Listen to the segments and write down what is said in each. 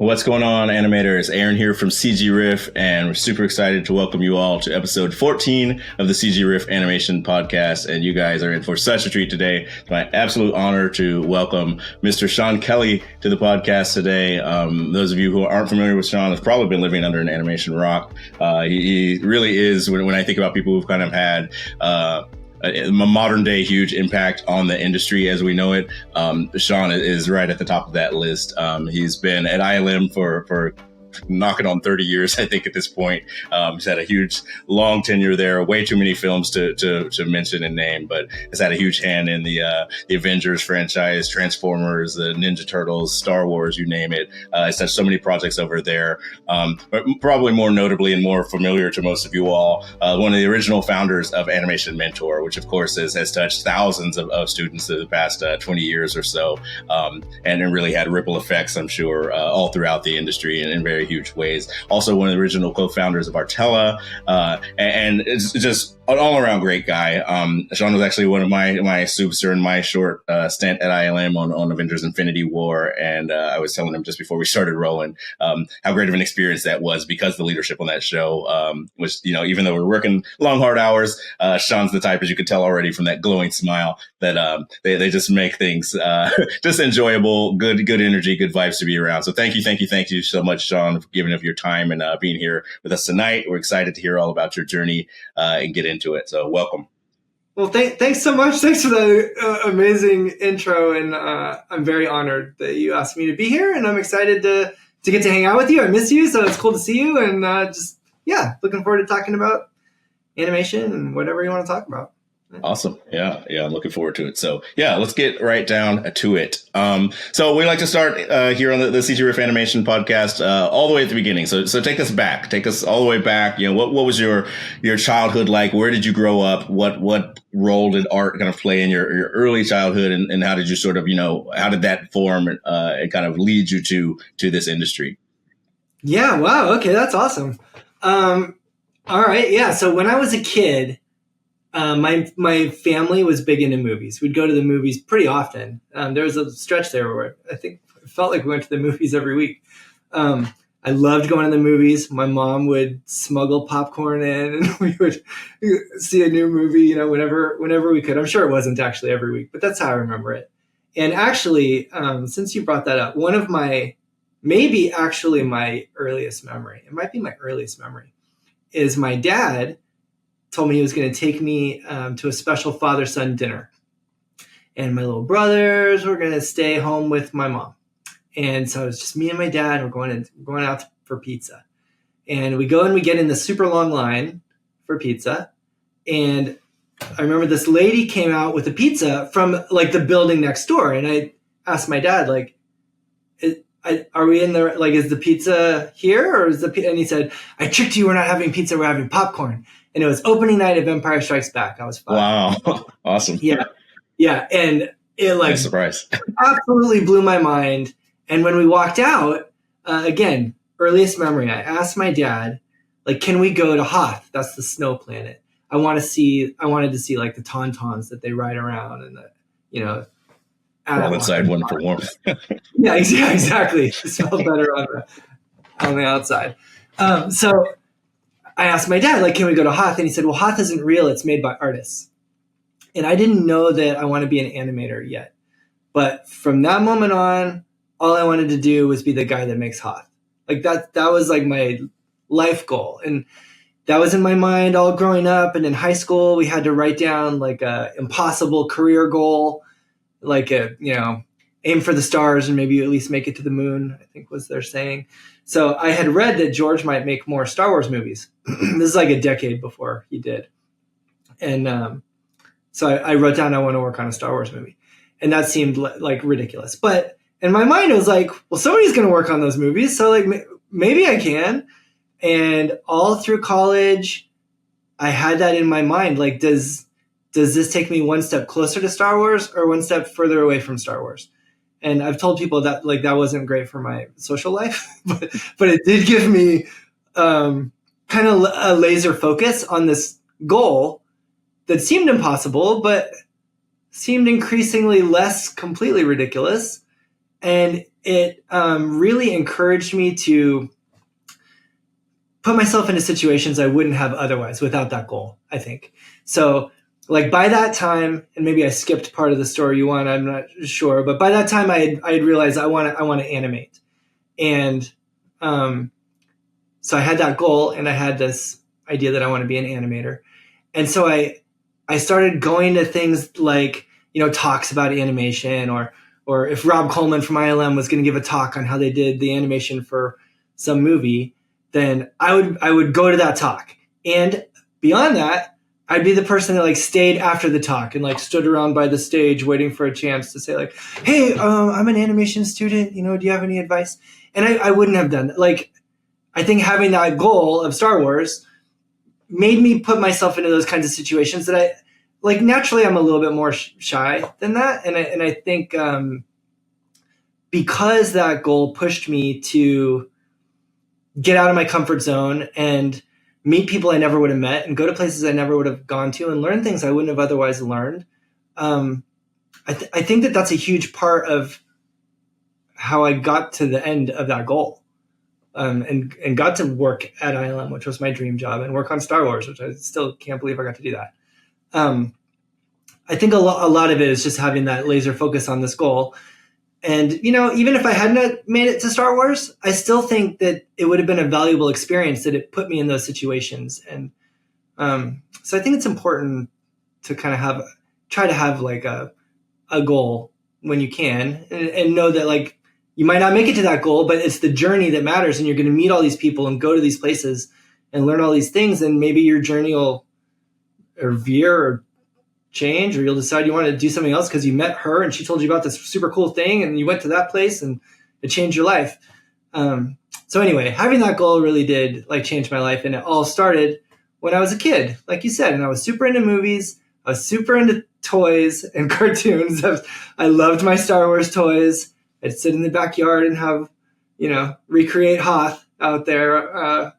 What's going on, animators? Aaron here from CG Riff, and we're super excited to welcome you all to episode 14 of the CG Riff Animation Podcast. And you guys are in for such a treat today. It's my absolute honor to welcome Mr. Shawn Kelly to the podcast today. Those of you who aren't familiar with Shawn have probably been living under an animation rock. He really is, when I think about people who've kind of had a modern day huge impact on the industry as we know it. Shawn is right at the top of that list. He's been at ILM for knocking on 30 years, I think, at this point. He's had a huge, long tenure there, way too many films to mention and name, but has had a huge hand in the Avengers franchise, Transformers, the Ninja Turtles, Star Wars, you name it. He's had so many projects over there, but probably more notably and more familiar to most of you all, one of the original founders of Animation Mentor, which of course has touched thousands of students in the past 20 years or so, and it really had ripple effects, I'm sure, all throughout the industry and in very huge ways. Also one of the original co-founders of Artella, and it's just an all-around great guy. Shawn was actually one of my soups during my short stint at ILM on Avengers Infinity War, and I was telling him just before we started rolling how great of an experience that was, because the leadership on that show was, even though we're working long, hard hours, Shawn's the type, as you could tell already from that glowing smile, that they just make things just enjoyable, good energy, good vibes to be around. So thank you so much, Shawn, for giving up your time and being here with us tonight. We're excited to hear all about your journey and get into it. So welcome. Well, thanks so much. Thanks for the amazing intro. And I'm very honored that you asked me to be here. And I'm excited to get to hang out with you. I miss you. So it's cool to see you. And looking forward to talking about animation and whatever you want to talk about. Awesome. Yeah, I'm looking forward to it. So let's get right down to it. So we like to start here on the CG Riff Animation Podcast all the way at the beginning. So take us all the way back. What was your childhood like? Where did you grow up? What role did art kind of play in your early childhood, and how did you sort of, how did that form and kind of lead you to this industry? Yeah. Wow. Okay. That's awesome. All right. Yeah. So when I was a kid, my family was big into movies. We'd go to the movies pretty often. There was a stretch there where I think it felt like we went to the movies every week. I loved going to the movies. My mom would smuggle popcorn in, and we would see a new movie, whenever we could. I'm sure it wasn't actually every week, but that's how I remember it. And actually, since you brought that up, one of maybe actually my earliest memory, it might be my earliest memory, is my dad told me he was going to take me to a special father-son dinner. And my little brothers were going to stay home with my mom. And so it was just me and my dad. We're going out for pizza. And we go and we get in the super long line for pizza. And I remember this lady came out with a pizza from the building next door. And I asked my dad, are we in there? Is the pizza here, or is the and he said, "I tricked you. We're not having pizza. We're having popcorn." And it was opening night of Empire Strikes Back. I was 5. Wow, awesome. Yeah, and it nice surprise. Absolutely blew my mind. And when we walked out, again, earliest memory, I asked my dad, "Can we go to Hoth? That's the snow planet. I wanted to see the tauntauns that they ride around, and Well, inside, one for warmth." Yeah, exactly. It smelled better on the outside. So I asked my dad, can we go to Hoth? And he said, well, Hoth isn't real. It's made by artists. And I didn't know that I want to be an animator yet. But from that moment on, all I wanted to do was be the guy that makes Hoth. That was my life goal. And that was in my mind all growing up. And in high school, we had to write down a impossible career goal, aim for the stars and maybe at least make it to the moon, I think was their saying. So I had read that George might make more Star Wars movies. This is a decade before he did. And so I wrote down I want to work on a Star Wars movie. And that seemed ridiculous. But in my mind, it was well, somebody's going to work on those movies. So maybe I can. And all through college, I had that in my mind. Does this take me one step closer to Star Wars or one step further away from Star Wars? And I've told people that that wasn't great for my social life, but it did give me kind of a laser focus on this goal that seemed impossible, but seemed increasingly less completely ridiculous. And it really encouraged me to put myself into situations I wouldn't have otherwise without that goal, I think. So like by that time, and maybe I skipped part of the story you want, I'm not sure, but by that time I had realized I want to animate. And so I had that goal, and I had this idea that I want to be an animator. And so I started going to things like, talks about animation, or if Rob Coleman from ILM was going to give a talk on how they did the animation for some movie, then I would go to that talk. And beyond that, I'd be the person that like stayed after the talk and like stood around by the stage waiting for a chance to say like, hey, I'm an animation student, do you have any advice? And I wouldn't have done that. Like, I think having that goal of Star Wars made me put myself into those kinds of situations that I like. Naturally, I'm a little bit more shy than that. And I think because that goal pushed me to get out of my comfort zone and meet people I never would have met and go to places I never would have gone to and learn things I wouldn't have otherwise learned. I think that that's a huge part of how I got to the end of that goal. And got to work at ILM, which was my dream job, and work on Star Wars, which I still can't believe I got to do that. I think a lot of it is just having that laser focus on this goal. And, even if I hadn't made it to Star Wars, I still think that it would have been a valuable experience that it put me in those situations. And so I think it's important to kind of try to have like a goal when you can, and know that like, you might not make it to that goal, but it's the journey that matters. And you're going to meet all these people and go to these places and learn all these things. And maybe your journey will veer or change, or you'll decide you want to do something else because you met her and she told you about this super cool thing and you went to that place and it changed your life. So anyway, having that goal really did like change my life. And it all started when I was a kid, like you said, and I was super into movies. I was super into toys and cartoons. I loved my Star Wars toys. I'd sit in the backyard and have, recreate Hoth out there.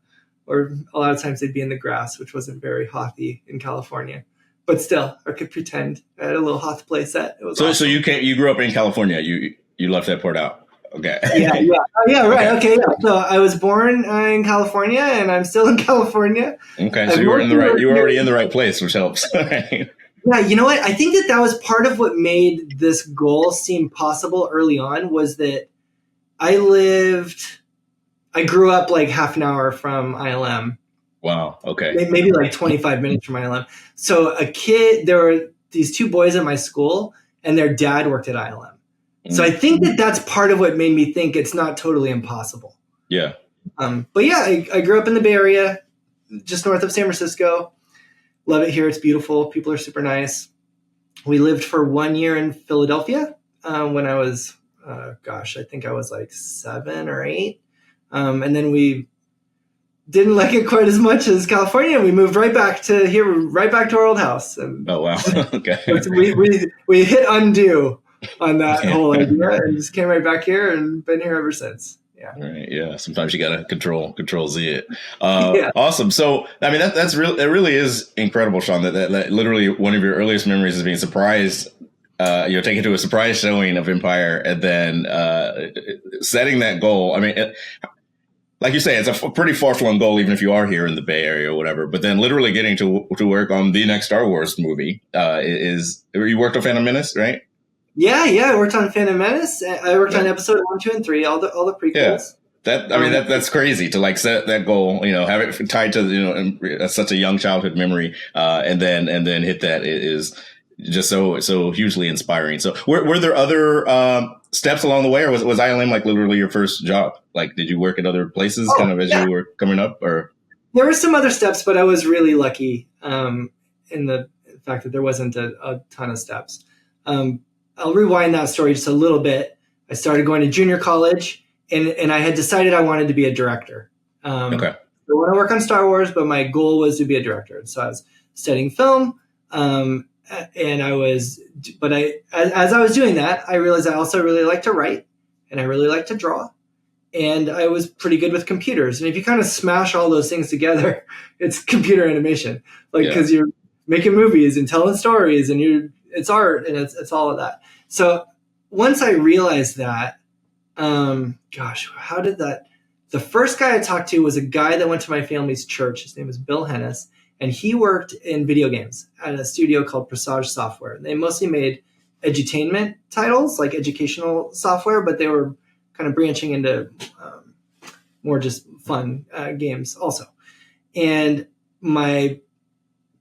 Or a lot of times they'd be in the grass, which wasn't very Hothy in California. But still, I could pretend I had a little Hoth play set. It was awesome. So you grew up in California. You left that part out. Okay. Yeah, right. Okay. Yeah. So I was born in California, and I'm still in California. Okay. So you were already in the right place, which helps. Yeah, you know what? I think that was part of what made this goal seem possible early on, was that I grew up like half an hour from ILM. Wow. Okay. Maybe like 25 minutes from ILM. So there were these two boys at my school, and their dad worked at ILM. Mm-hmm. So I think that that's part of what made me think it's not totally impossible. Yeah. But yeah, I grew up in the Bay Area, just north of San Francisco. Love it here. It's beautiful. People are super nice. We lived for 1 year in Philadelphia when I was, I think I was like 7 or 8. And then we didn't like it quite as much as California. We moved right back to here, right back to our old house. And oh, wow. Okay. we hit undo on that whole idea and just came right back here and been here ever since. Yeah. Right. Yeah. Sometimes you gotta control Z it. Awesome. So, I mean, that's real. It really is incredible, Shawn. That literally one of your earliest memories is being surprised. You're taken to a surprise showing of Empire, and then setting that goal. I mean, like you say, it's a pretty far-flung goal, even if you are here in the Bay Area or whatever. But then, literally getting to work on the next Star Wars movie is. You worked on Phantom Menace, right? Yeah, I worked on Phantom Menace. I worked on episode 1, 2, and 3, all the prequels. Yeah. That's crazy to like set that goal, have it tied to such a young childhood memory, and then hit that. It is just so hugely inspiring. So were there other steps along the way, or was ILM like literally your first job? Like, did you work at other places you were coming up, or? There were some other steps, but I was really lucky in the fact that there wasn't a ton of steps. I'll rewind that story just a little bit. I started going to junior college, and I had decided I wanted to be a director. Okay. I want to work on Star Wars, but my goal was to be a director. So I was studying film, and as I was doing that, I realized I also really like to write, and I really like to draw, and I was pretty good with computers. And if you kind of smash all those things together, it's computer animation, because you're making movies and telling stories, and it's art, and it's all of that. So once I realized that, Gosh, how did that? The first guy I talked to was a guy that went to my family's church. His name was Bill Hennis, and he worked in video games at a studio called Presage Software. They mostly made edutainment titles, like educational software, but they were kind of branching into more just fun games also. And my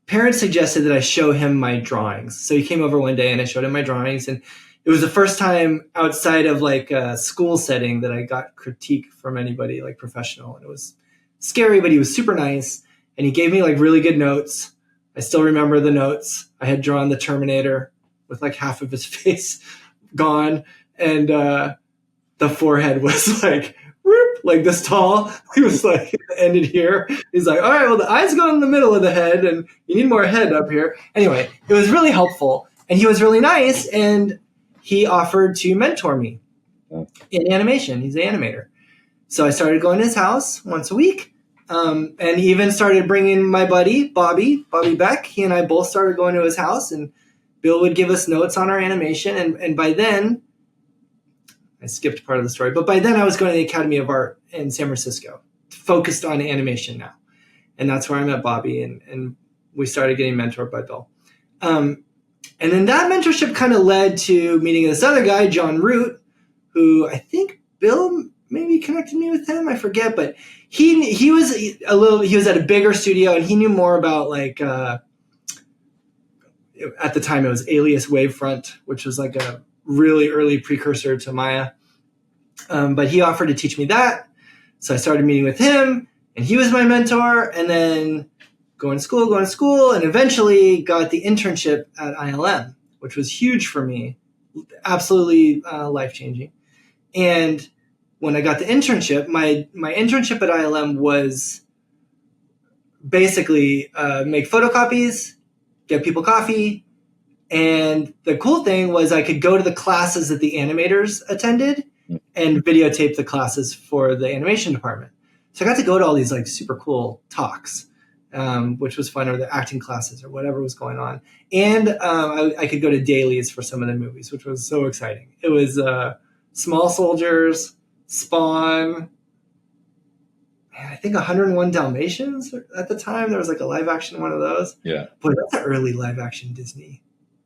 parents suggested that I show him my drawings. So he came over one day and I showed him my drawings, and it was the first time outside of like a school setting that I got critique from anybody like professional. And it was scary, but he was super nice. And he gave me like really good notes. I still remember the notes. I had drawn the Terminator with like half of his face gone. And the forehead was like this tall. He was like, it ended here. He's like, all right, well, the eyes go in the middle of the head and you need more head up here. Anyway, it was really helpful. And he was really nice. And he offered to mentor me in animation. He's an animator. So I started going to his house once a week, and even started bringing my buddy, Bobby Beck. He and I both started going to his house, and Bill would give us notes on our animation. And by then, I skipped part of the story, but by then I was going to the Academy of Art in San Francisco, focused on animation now. And that's where I met Bobby, and we started getting mentored by Bill. And then that mentorship kind of led to meeting this other guy, John Root, who I think Bill maybe connected me with him. I forget, but he was at a bigger studio, and he knew more about like at the time it was Alias Wavefront, which was like a really early precursor to Maya. But he offered to teach me that, so I started meeting with him, and he was my mentor. And then going to school, and eventually got the internship at ILM, which was huge for me, absolutely life-changing. And when I got the internship, my internship at ILM was basically make photocopies, get people coffee. And the cool thing was I could go to the classes that the animators attended and videotape the classes for the animation department. So I got to go to all these like super cool talks. Which was fun, or the acting classes or whatever was going on. And I could go to dailies for some of the movies, which was so exciting. It was Small Soldiers, Spawn, I think 101 Dalmatians at the time. There was like a live action one of those. Yeah. Boy, that's an early live action Disney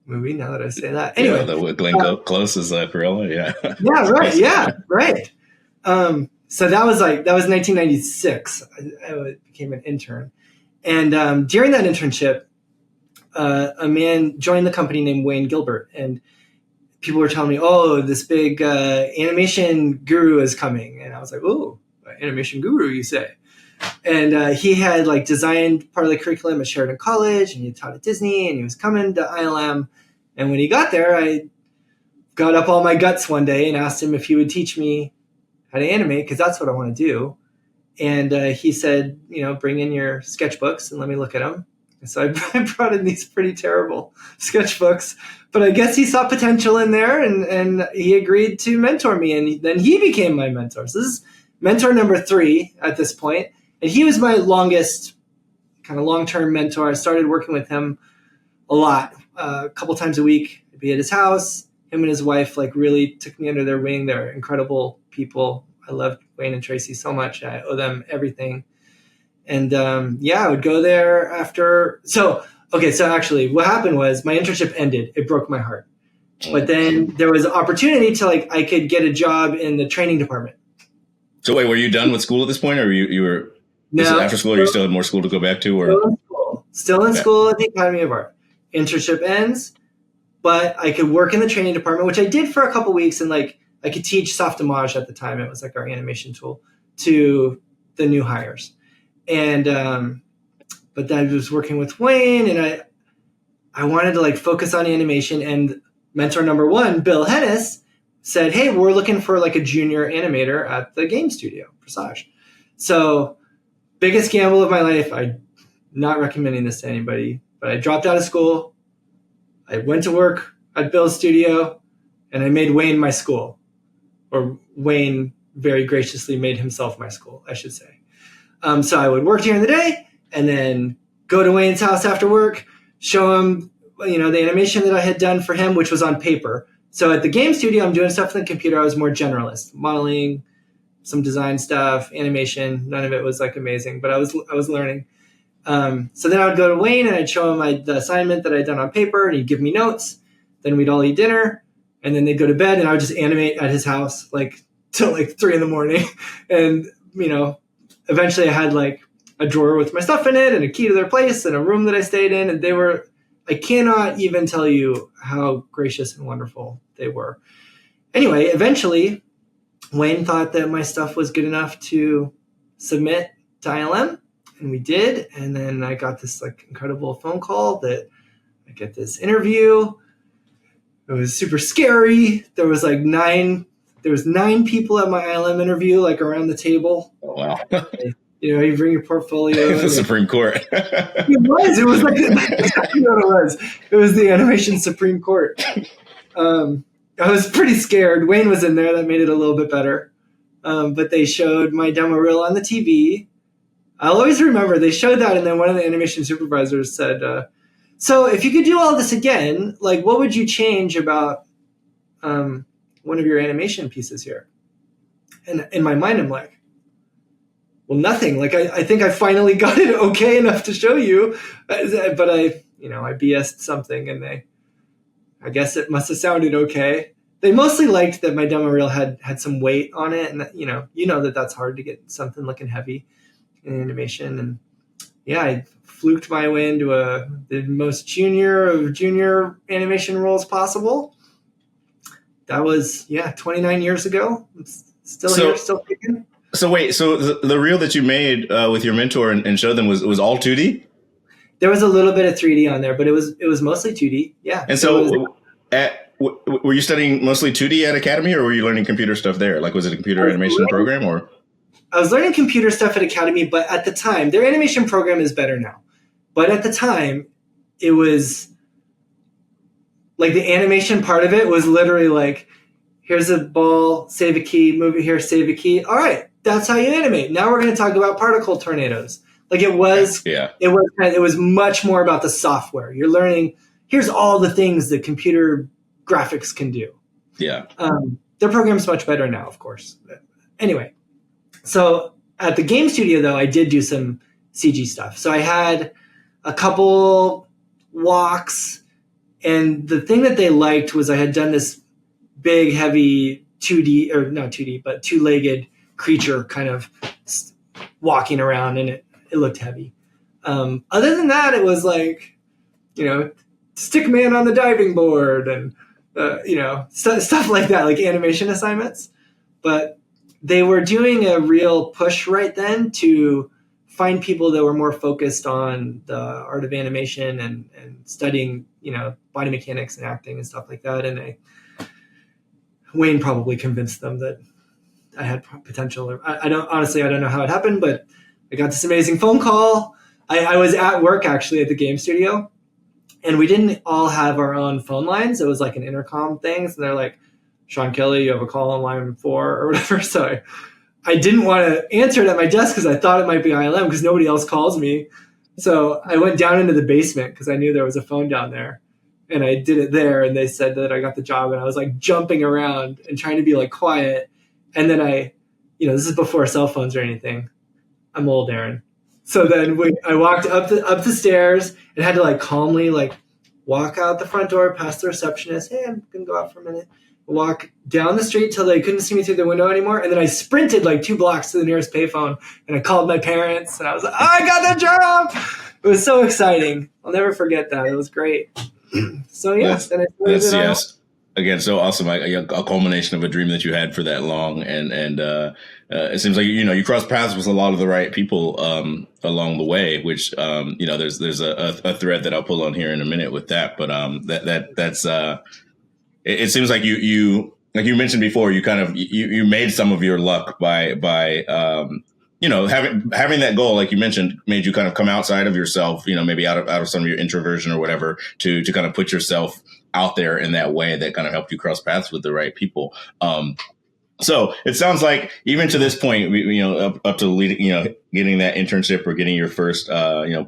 movie, now that I say that. Anyway. Yeah, the Glenn Close is Cruella, yeah. Yeah, right, yeah, right. So that was 1996. I became an intern. And during that internship, a man joined the company named Wayne Gilbert. And people were telling me, oh, this big animation guru is coming. And I was like, oh, animation guru, you say? And he had like designed part of the curriculum at Sheridan College, and he taught at Disney, and he was coming to ILM. And when he got there, I got up all my guts one day and asked him if he would teach me how to animate, because that's what I want to do. And he said, bring in your sketchbooks and let me look at them. And so I brought in these pretty terrible sketchbooks, but I guess he saw potential in there, and he agreed to mentor me. And then he became my mentor. So this is mentor number 3 at this point. And he was my longest kind of long-term mentor. I started working with him a lot, a couple times a week. I'd be at his house. Him and his wife like really took me under their wing. They're incredible people. I love Wayne and Tracy so much. I owe them everything. And I would go there after. So actually what happened was my internship ended. It broke my heart. But then there was an opportunity to I could get a job in the training department. So wait, were you done with school at this point, or you were after school, or you still had more school to go back to? Or Still in school at the Academy of Art. Internship ends, but I could work in the training department, which I did for a couple weeks, and I could teach Softimage at the time. It was like our animation tool to the new hires. And but then I was working with Wayne, and I wanted to focus on animation. And mentor number 1, Bill Hennis, said, hey, we're looking for a junior animator at the game studio, Presage. So biggest gamble of my life. I'm not recommending this to anybody, but I dropped out of school. I went to work at Bill's studio, and I made Wayne my school. Or Wayne very graciously made himself my school, I should say. So I would work during the day and then go to Wayne's house after work, show him, the animation that I had done for him, which was on paper. So at the game studio, I'm doing stuff on the computer. I was more generalist, modeling, some design stuff, animation. None of it was like amazing, but I was learning. So then I would go to Wayne and I'd show him the assignment that I'd done on paper, and he'd give me notes. Then we'd all eat dinner, and then they'd go to bed, and I would just animate at his house like till like 3 a.m. And eventually I had like a drawer with my stuff in it and a key to their place and a room that I stayed in, and I cannot even tell you how gracious and wonderful they were. Anyway, eventually Wayne thought that my stuff was good enough to submit to ILM, and we did. And then I got this like incredible phone call that I get this interview. It was super scary. There was 9 people at my ILM interview, like around the table. Oh, wow. You bring your portfolio. The Supreme Court. It was like exactly what it was. It was the Animation Supreme Court. I was pretty scared. Wayne was in there. That made it a little bit better. But they showed my demo reel on the TV. I'll always remember they showed that, and then one of the animation supervisors said, so if you could do all this again, like what would you change about one of your animation pieces here? And in my mind, I'm like, well, nothing. Like I think I finally got it okay enough to show you, but I BS'd something, and I guess it must have sounded okay. They mostly liked that my demo reel had some weight on it, and that that's hard to get something looking heavy in animation. And yeah, I fluked my way into the most junior of junior animation roles possible. That was 29 years ago. I'm still here, still kicking. So wait, so the reel that you made with your mentor and showed them was all 2D? There was a little bit of 3D on there, but it was mostly 2D. Yeah. And so were you studying mostly 2D at Academy, or were you learning computer stuff there? Like, was it a computer animation program, or? I was learning computer stuff at Academy, but at the time, their animation program is better now. But at the time, it was like the animation part of it was literally like, here's a ball, save a key, move it here, save a key. All right, that's how you animate. Now we're going to talk about particle tornadoes. Like it was much more about the software. You're learning, here's all the things that computer graphics can do. Yeah. Their program's much better now, of course. Anyway, so at the game studio, though, I did do some CG stuff. So I had a couple walks, and the thing that they liked was I had done this big, heavy 2D, or not 2D, but two-legged creature kind of walking around, and it looked heavy. Other than that, it was like, stick man on the diving board and, stuff like that, like animation assignments. But they were doing a real push right then to find people that were more focused on the art of animation and studying, body mechanics and acting and stuff like that. And Wayne probably convinced them that I had potential. I don't know how it happened, but I got this amazing phone call. I was at work actually at the game studio, and we didn't all have our own phone lines. It was like an intercom thing. So they're like, Shawn Kelly, you have a call on line 4 or whatever. So I didn't want to answer it at my desk because I thought it might be ILM because nobody else calls me. So I went down into the basement because I knew there was a phone down there, and I did it there. And they said that I got the job, and I was like jumping around and trying to be like quiet. And then this is before cell phones or anything. I'm old, Aaron. So then I walked up the stairs and had to like calmly like walk out the front door, past the receptionist. Hey, I'm going to go out for a minute. Walk down the street till they couldn't see me through the window anymore. And then I sprinted like 2 blocks to the nearest payphone, and I called my parents, and I was like, I got the job. It was so exciting. I'll never forget that. It was great. So yeah. Yes. Again, so awesome. A culmination of a dream that you had for that long. And it seems like, you cross paths with a lot of the right people along the way, which, there's a thread that I'll pull on here in a minute with that. But that's it seems like you like you mentioned before, you kind of you made some of your luck by having that goal, like you mentioned, made you kind of come outside of yourself, maybe out of some of your introversion or whatever, to kind of put yourself out there in that way that kind of helped you cross paths with the right people. So it sounds like even to this point, up to leading, getting that internship or getting your first,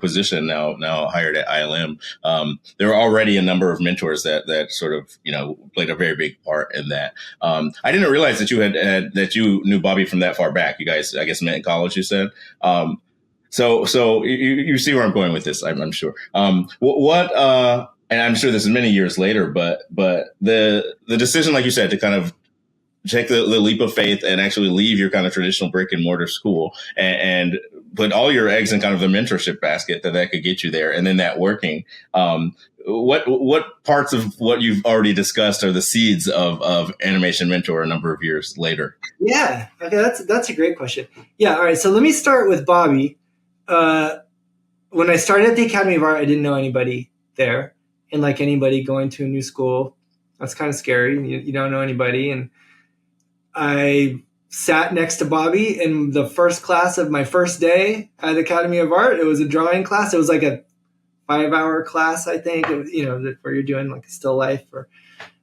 position now hired at ILM, there were already a number of mentors that sort of, played a very big part in that. I didn't realize that that you knew Bobby from that far back. You guys, I guess, met in college, you said. So you see where I'm going with this, I'm sure. And I'm sure this is many years later, but the decision, like you said, to kind of take the leap of faith and actually leave your kind of traditional brick and mortar school and put all your eggs in kind of the mentorship basket that could get you there. And then that working, what parts of what you've already discussed are the seeds of Animation Mentor a number of years later? Yeah. Okay. That's a great question. Yeah. All right. So let me start with Bobby. When I started at the Academy of Art, I didn't know anybody there, and like anybody going to a new school, that's kind of scary. You don't know anybody. And I sat next to Bobby in the first class of my first day at the Academy of Art. It was a drawing class. It was like a 5-hour class, I think, where you're doing like a still life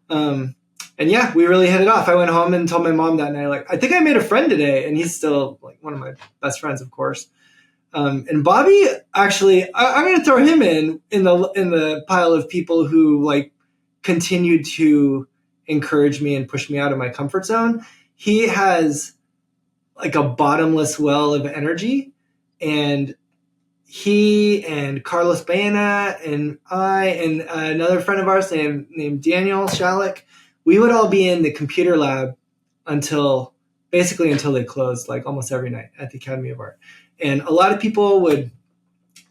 and yeah, we really hit it off. I went home and told my mom that night, like, I think I made a friend today, and he's still like one of my best friends, of course. And Bobby, actually, I'm going to throw him in the pile of people who like continued to encourage me and push me out of my comfort zone. He has like a bottomless well of energy, and he and Carlos Baena and I and another friend of ours named Daniel Shalek, we would all be in the computer lab until they closed, like almost every night at the Academy of Art. And a lot of people would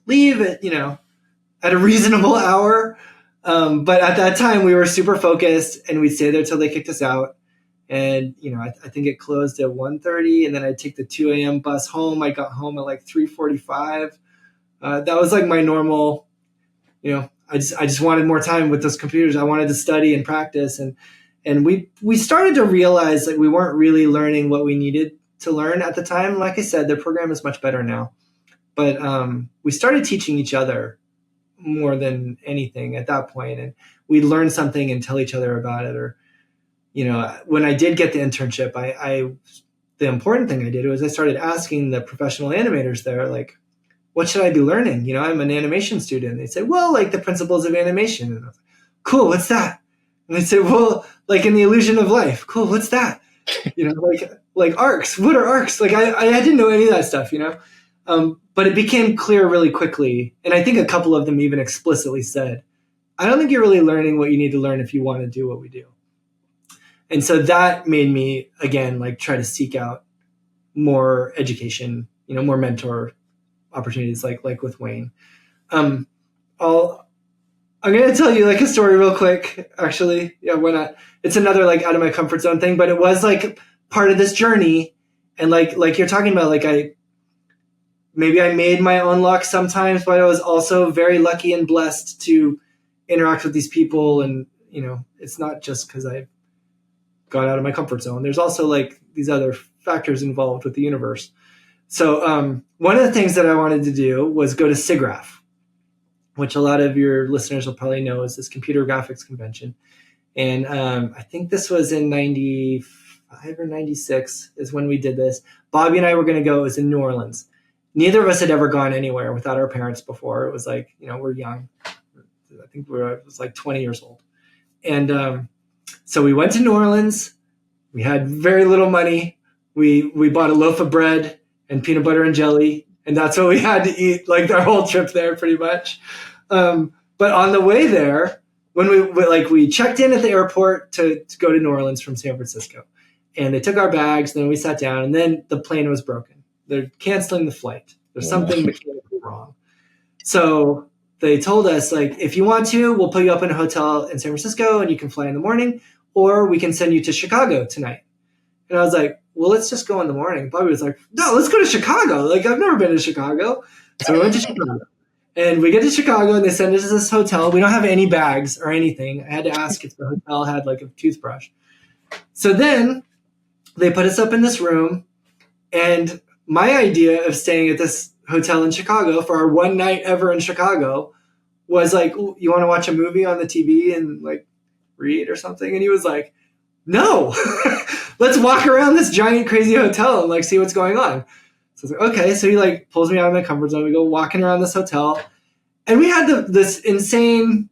leave at a reasonable hour. But at that time we were super focused, and we'd stay there till they kicked us out. And, I think it closed at 1:30, and then I'd take the 2 a.m. bus home. I got home at like 3:45. That was like my normal, I just wanted more time with those computers. I wanted to study and practice. And we started to realize that we weren't really learning what we needed to learn at the time. Like I said, the program is much better now. But we started teaching each other more than anything at that point. And we'd learn something and tell each other about it. Or, when I did get the internship, the important thing I did was I started asking the professional animators there, like, what should I be learning? I'm an animation student. They'd say, well, like the principles of animation. And I was like, cool, what's that? And they'd say, well, like in the illusion of life. Cool, what's that? Like arcs. What are arcs? Like I didn't know any of that stuff, But it became clear really quickly. And I think a couple of them even explicitly said, I don't think you're really learning what you need to learn if you want to do what we do. And so that made me, again, like try to seek out more education, more mentor opportunities like with Wayne. I'm going to tell you like a story real quick, actually. Yeah, why not? It's another like out of my comfort zone thing, but it was like part of this journey. And like you're talking about, like I made my own luck sometimes, but I was also very lucky and blessed to interact with these people. And, it's not just because I got out of my comfort zone. There's also like these other factors involved with the universe. So one of the things that I wanted to do was go to SIGGRAPH, which a lot of your listeners will probably know is this computer graphics convention. And I think this was in 95 or 96 is when we did this. Bobby and I were going to go. It was in New Orleans. Neither of us had ever gone anywhere without our parents before. It was like, we're young. I think I was like 20 years old. And so we went to New Orleans. We had very little money. We bought a loaf of bread and peanut butter and jelly, and that's what we had to eat like our whole trip there pretty much. But on the way there, when we checked in at the airport to go to New Orleans from San Francisco, and they took our bags, then we sat down, and then the plane was broken. They're canceling the flight. There's something mechanically wrong. So they told us, like, if you want to, we'll put you up in a hotel in San Francisco and you can fly in the morning, or we can send you to Chicago tonight. And I was like, well, let's just go in the morning. Bobby was like, no, let's go to Chicago. Like, I've never been to Chicago. So we went to Chicago. And we get to Chicago and they send us to this hotel. We don't have any bags or anything. I had to ask if the hotel had like a toothbrush. So then they put us up in this room, and my idea of staying at this hotel in Chicago for our one night ever in Chicago was like, you want to watch a movie on the TV and like read or something? And he was like, no, let's walk around this giant crazy hotel and like see what's going on. So I was like, okay. So he like pulls me out of my comfort zone. We go walking around this hotel, and we had this insane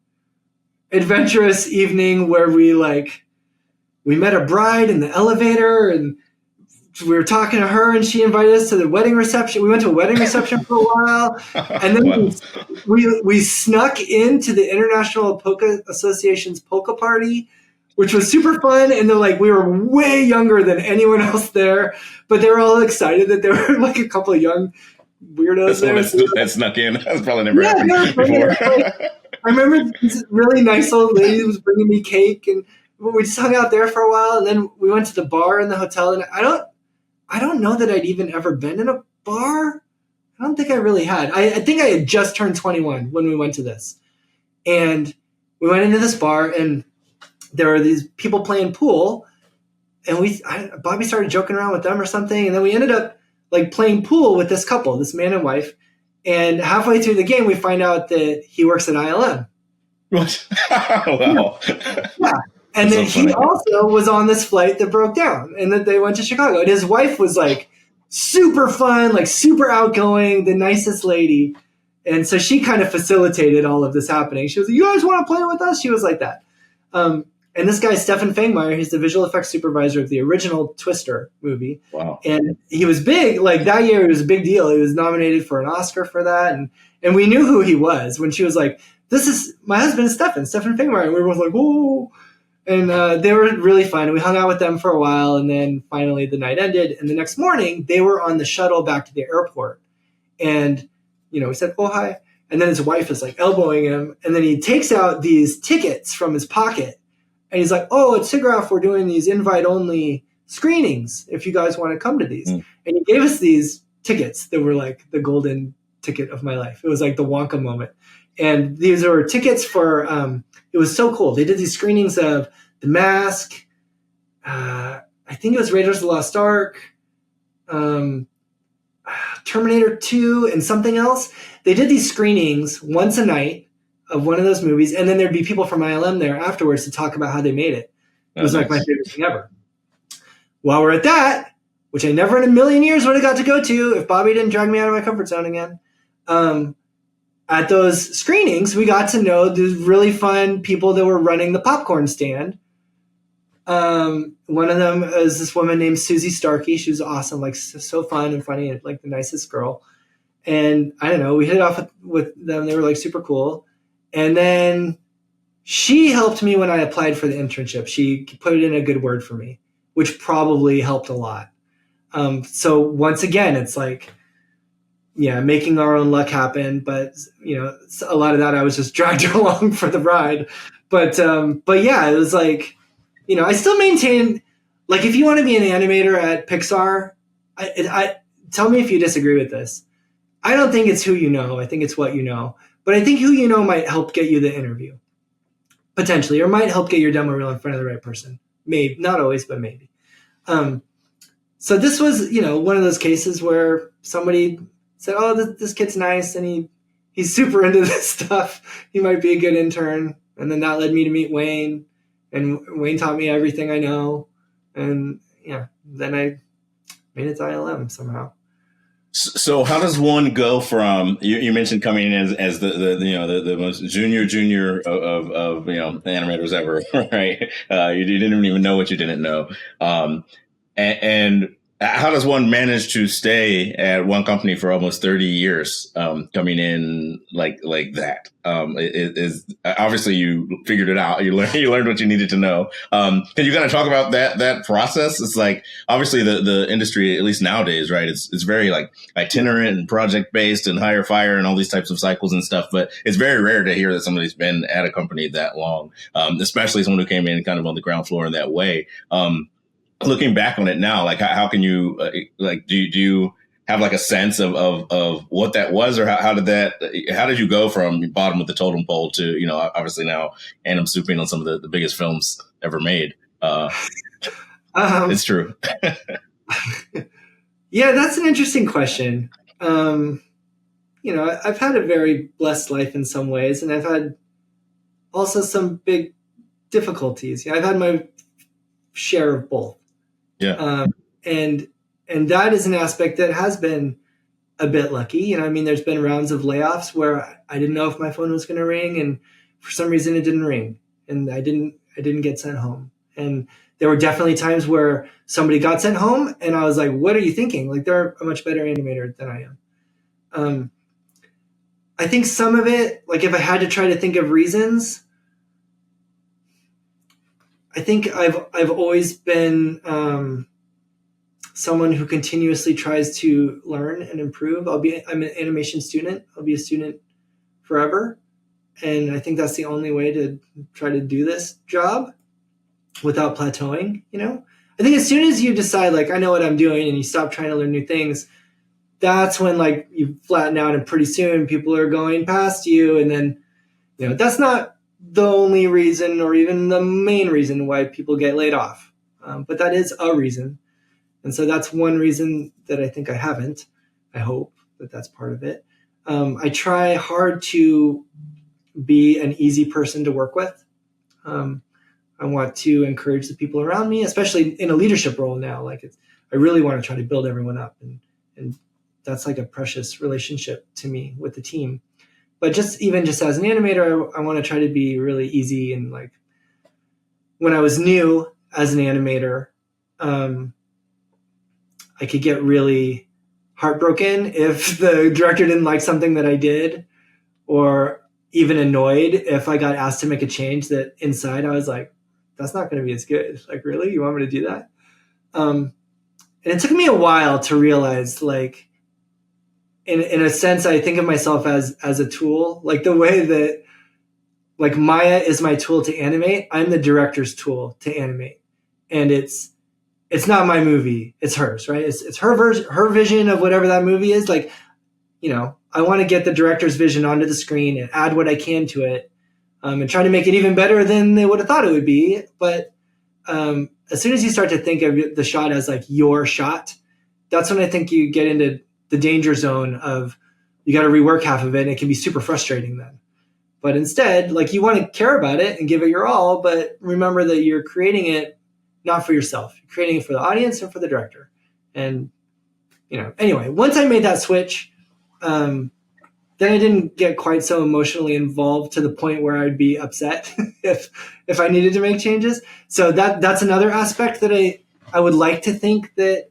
adventurous evening where we met a bride in the elevator, and we were talking to her, and she invited us to the wedding reception. We went to a wedding reception for a while, and then Wow. we snuck into the International Polka Association's polka party, which was super fun. And we were way younger than anyone else there, but they were all excited that there were like a couple of young weirdos there. That snuck in. That's probably never Yeah, happened before. I remember this really nice old lady was bringing me cake, and we just hung out there for a while, and then we went to the bar in the hotel. And I don't know that I'd even ever been in a bar. I don't think I really had. I think I had just turned 21 when we went to this. And we went into this bar, and there were these people playing pool, and Bobby started joking around with them or something, and then we ended up like playing pool with this couple, this man and wife. And halfway through the game, we find out that he works at ILM. What? Wow. Yeah. And then he also was on this flight that broke down, and that they went to Chicago. And his wife was like super fun, like super outgoing, the nicest lady. And so she kind of facilitated all of this happening. She was like, "You guys want to play with us?" She was like that. And this guy, Stefan Fangmeyer, he's the visual effects supervisor of the original Twister movie. Wow. And he was big. Like that year, it was a big deal. He was nominated for an Oscar for that. And we knew who he was when she was like, "This is my husband, Stefan Fangmeyer." And we were both like, "Whoa." And they were really fun. And we hung out with them for a while. And then finally the night ended. And the next morning, they were on the shuttle back to the airport. And, we said, "Oh, hi." And then his wife is like elbowing him. And then he takes out these tickets from his pocket. And he's like, "Oh, at SIGGRAPH, we're doing these invite-only screenings if you guys want to come to these." And he gave us these tickets that were like the golden ticket of my life. It was like the Wonka moment. And these were tickets for, it was so cool. They did these screenings of The Mask. I think it was Raiders of the Lost Ark, Terminator 2, and something else. They did these screenings once a night of one of those movies, and then there'd be people from ILM there afterwards to talk about how they made it. It was like my favorite thing ever. While we're at that, which I never in a million years would have got to go to if Bobby didn't drag me out of my comfort zone again. At those screenings, we got to know the really fun people that were running the popcorn stand. One of them is this woman named Susie Starkey. She was awesome, like so fun and funny, and like the nicest girl. And I don't know, we hit it off with them. They were like super cool. And then she helped me when I applied for the internship. She put it in a good word for me, which probably helped a lot. So once again, it's like, making our own luck happen. But, a lot of that, I was just dragged along for the ride. But yeah, it was like, I still maintain, like, if you want to be an animator at Pixar, I tell me if you disagree with this. I don't think it's who you know. I think it's what you know. But I think who you know might help get you the interview, potentially, or might help get your demo reel in front of the right person. Maybe, not always, but maybe. So this was, one of those cases where somebody said, "Oh, this kid's nice, and he's super into this stuff. He might be a good intern." And then that led me to meet Wayne, and Wayne taught me everything I know. And then I made it to ILM somehow. So how does one go from you mentioned coming in as the most junior of animators ever, right? You didn't even know what you didn't know, and how does one manage to stay at one company for almost 30 years, coming in like that? It is obviously you figured it out. You learned what you needed to know. Can you kind of talk about that process? It's like, obviously the industry, at least nowadays, right? It's very like itinerant and project based and hire fire and all these types of cycles and stuff. But it's very rare to hear that somebody's been at a company that long, especially someone who came in kind of on the ground floor in that way. Looking back on it now, like how can you do you have like a sense of what that was, or how did you go from bottom of the totem pole to obviously now Anim Souping on some of the biggest films ever made? It's true. Yeah, that's an interesting question. I've had a very blessed life in some ways, and I've had also some big difficulties. I've had my share of both. Yeah. And that is an aspect that has been a bit lucky. You know, I mean, there's been rounds of layoffs where I didn't know if my phone was going to ring, and for some reason it didn't ring, and I didn't get sent home. And there were definitely times where somebody got sent home, and I was like, "What are you thinking? Like, they're a much better animator than I am." I think some of it, like if I had to try to think of reasons, I think I've always been someone who continuously tries to learn and improve. I'm an animation student. I'll be a student forever. And I think that's the only way to try to do this job without plateauing, you know? I think as soon as you decide, like, I know what I'm doing, and you stop trying to learn new things, that's when, like, you flatten out, and pretty soon people are going past you. And then, you know, that's not the only reason or even the main reason why people get laid off. But that is a reason. And so that's one reason that I think I haven't. I hope that that's part of it. I try hard to be an easy person to work with. I want to encourage the people around me, especially in a leadership role now. Like, I really want to try to build everyone up, and that's like a precious relationship to me with the team. But even just as an animator, I want to try to be really easy. And like, when I was new as an animator, I could get really heartbroken if the director didn't like something that I did, or even annoyed if I got asked to make a change that inside I was like, that's not going to be as good. Like, really? You want me to do that? And it took me a while to realize, like, in a sense, I think of myself as a tool, like the way that, like, Maya is my tool to animate. I'm the director's tool to animate. And it's not my movie. It's hers, right? It's her vision of whatever that movie is. Like, you know, I want to get the director's vision onto the screen and add what I can to it, and try to make it even better than they would have thought it would be. But as soon as you start to think of the shot as like your shot, that's when I think you get into the danger zone of you got to rework half of it, and it can be super frustrating then. But instead, like, you want to care about it and give it your all, but remember that you're creating it not for yourself. You're creating it for the audience and for the director. And, you know, anyway, once I made that switch, then I didn't get quite so emotionally involved to the point where I'd be upset if I needed to make changes. So that's another aspect that I would like to think that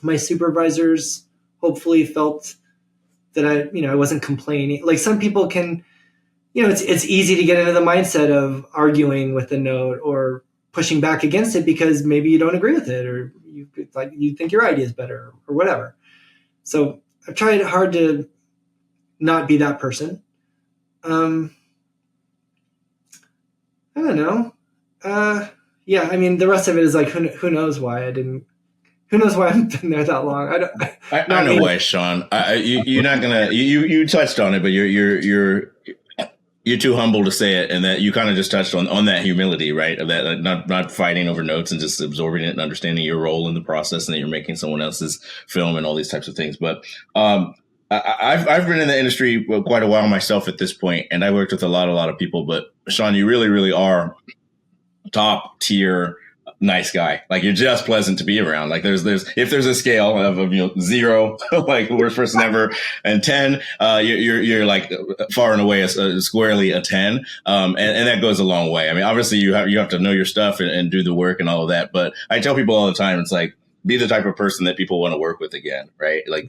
my supervisors hopefully felt that I wasn't complaining. Like, some people can, you know, it's easy to get into the mindset of arguing with the note or pushing back against it because maybe you don't agree with it, or you think your idea is better or whatever. So I've tried hard to not be that person. I don't know. Yeah, I mean, the rest of it is like, who knows why I haven't been there that long. I know why, Shawn. You're not gonna. You touched on it, but you're too humble to say it, and that you kind of just touched on that humility, right? Of that, like, not fighting over notes and just absorbing it and understanding your role in the process, and that you're making someone else's film and all these types of things. But I've been in the industry quite a while myself at this point, and I worked with a lot of people. But Shawn, you really, really are top tier nice guy. Like, you're just pleasant to be around. Like, there's if there's a scale of 0, like worst person ever, and 10, you're like far and away squarely a 10. And that goes a long way. I mean, obviously you have to know your stuff and do the work and all of that. But I tell people all the time, it's like, be the type of person that people want to work with again, right? Like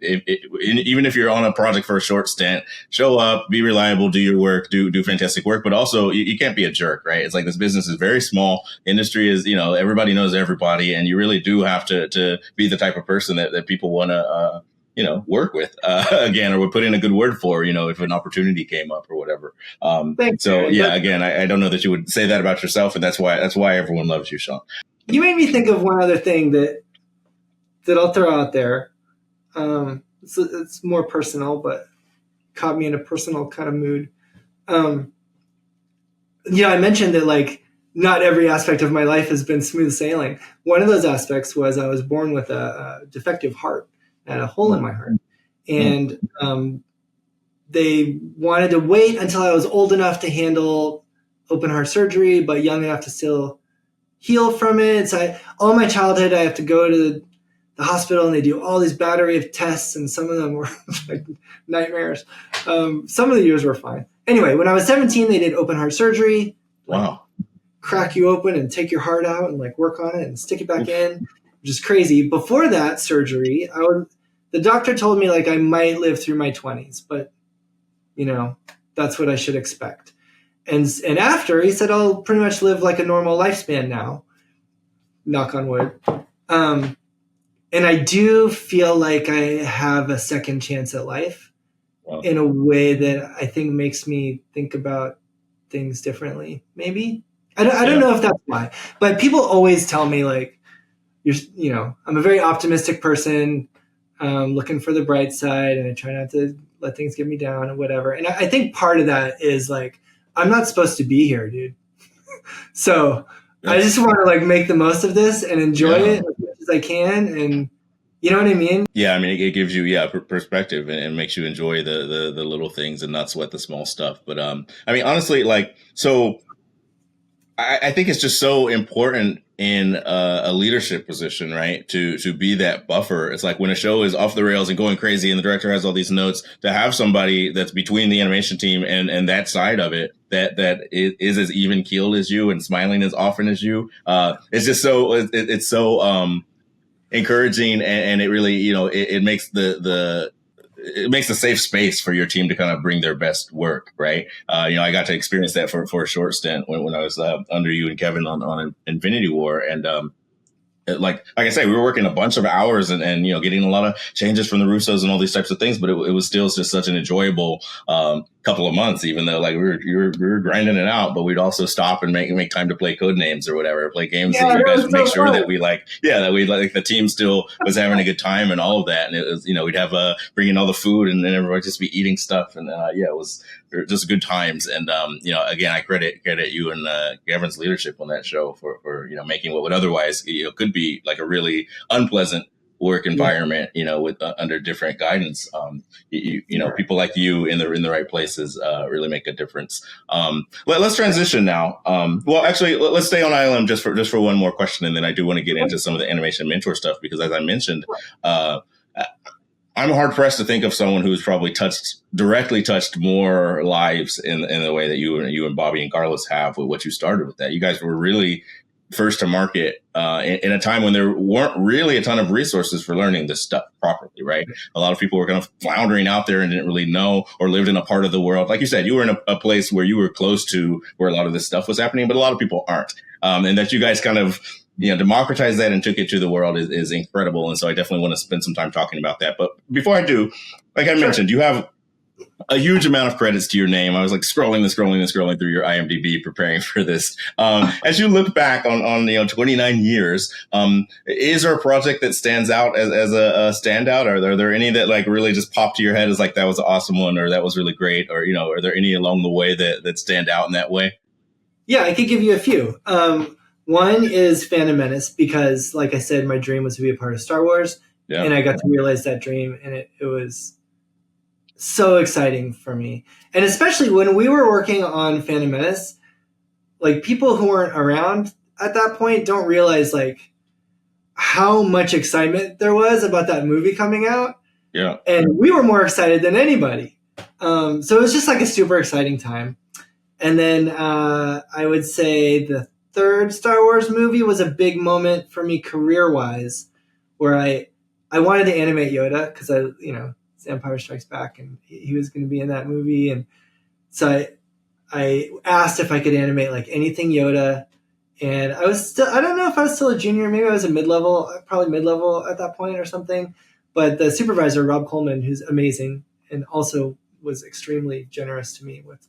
even if you're on a project for a short stint, show up, be reliable, do your work, do fantastic work, but also you can't be a jerk, right? It's like, this business is very small. Industry is, everybody knows everybody, and you really do have to be the type of person that people want to, work with again, or would put in a good word for, if an opportunity came up or whatever. Thanks, so Aaron. yeah, again, I don't know that you would say that about yourself, and that's why everyone loves you, Shawn. You made me think of one other thing that I'll throw out there. It's more personal, but caught me in a personal kind of mood. I mentioned that, like, not every aspect of my life has been smooth sailing. One of those aspects was I was born with a defective heart. I had a hole in my heart. And they wanted to wait until I was old enough to handle open heart surgery, but young enough to still heal from it. So all my childhood, I have to go to the hospital and they do all these battery of tests, and some of them were like nightmares. Some of the years were fine. Anyway, when I was 17, they did open heart surgery. Wow. Crack you open and take your heart out and like work on it and stick it back in, which is crazy. Before that surgery, the doctor told me like I might live through my 20s, but you know, that's what I should expect. And after, he said I'll pretty much live like a normal lifespan now. Knock on wood. And I do feel like I have a second chance at life in a way that I think makes me think about things differently. Maybe I don't know if that's why, but people always tell me like, I'm a very optimistic person, looking for the bright side, and I try not to let things get me down and whatever. And I think part of that is like, I'm not supposed to be here, dude. So I just want to like make the most of this and enjoy it as much as I can. And you know what I mean? Yeah. I mean, it gives you, perspective and makes you enjoy the little things and not sweat the small stuff. But, I mean, honestly, like, so I think it's just so important in a leadership position, right? To be that buffer. It's like when a show is off the rails and going crazy and the director has all these notes, to have somebody that's between the animation team and that side of it, that is as even keeled as you and smiling as often as you. It's just so, it's so, encouraging, and it really, it makes it makes a safe space for your team to kind of bring their best work, right? I got to experience that for a short stint when I was under you and Kevin on Infinity War, and like I say, we were working a bunch of hours and getting a lot of changes from the Russos and all these types of things, but it was still just such an enjoyable couple of months, even though like we were grinding it out, but we'd also stop and make time to play code names or whatever, play games that you guys would make sure that we the team still was having a good time and all of that. And it was, we'd have bring in all the food and then everybody just be eating stuff. And it was just good times. And, again, I credit you and Gavin's leadership on that show for making what would otherwise, could be like a really unpleasant work environment, with under different guidance. People like you in the right places really make a difference. Let's transition now. Well, actually, let's stay on island just for one more question, and then I do want to get into some of the animation mentor stuff, because as I mentioned, I'm hard pressed to think of someone who's probably directly touched more lives in the way that you and Bobby and Carlos have with what you started with that. You guys were really first to market in a time when there weren't really a ton of resources for learning this stuff properly, right? A lot of people were kind of floundering out there and didn't really know, or lived in a part of the world. Like you said, you were in a place where you were close to where a lot of this stuff was happening, but a lot of people aren't. And that you guys kind of democratized that and took it to the world is incredible. And so I definitely want to spend some time talking about that. But before I do, like I mentioned, you have a huge amount of credits to your name. I was like scrolling through your IMDb preparing for this. As you look back on 29 years, is there a project that stands out as a standout? Are there any that like really just pop to your head as like that was an awesome one, or that was really great, or are there any along the way that stand out in that way? Yeah, I could give you a few. One is Phantom Menace, because like I said, my dream was to be a part of Star Wars, and I got to realize that dream, and it was so exciting for me. And especially when we were working on Phantom Menace, like people who weren't around at that point don't realize like how much excitement there was about that movie coming out. Yeah. And we were more excited than anybody. So it was just like a super exciting time. And then I would say the third Star Wars movie was a big moment for me career-wise, where I wanted to animate Yoda, because it's Empire Strikes Back, and he was going to be in that movie. And so I asked if I could animate like anything Yoda. And I don't know if I was still a junior, maybe I was probably mid-level at that point or something. But the supervisor, Rob Coleman, who's amazing and also was extremely generous to me with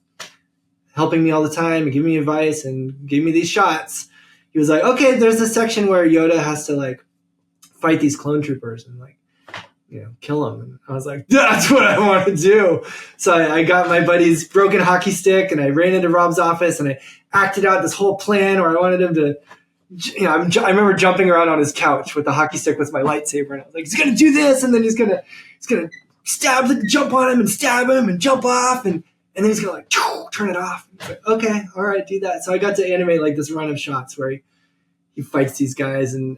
helping me all the time and giving me advice and giving me these shots. He was like, okay, there's this section where Yoda has to like fight these clone troopers and like, kill them. And I was like, that's what I want to do. So I got my buddy's broken hockey stick and I ran into Rob's office and I acted out this whole plan where I wanted him to, I remember jumping around on his couch with the hockey stick with my lightsaber. And I was like, he's going to do this. And then he's going to jump on him and stab him and jump off. And then he's going to like turn it off. Like, okay, all right, do that. So I got to animate like this run of shots where he fights these guys, and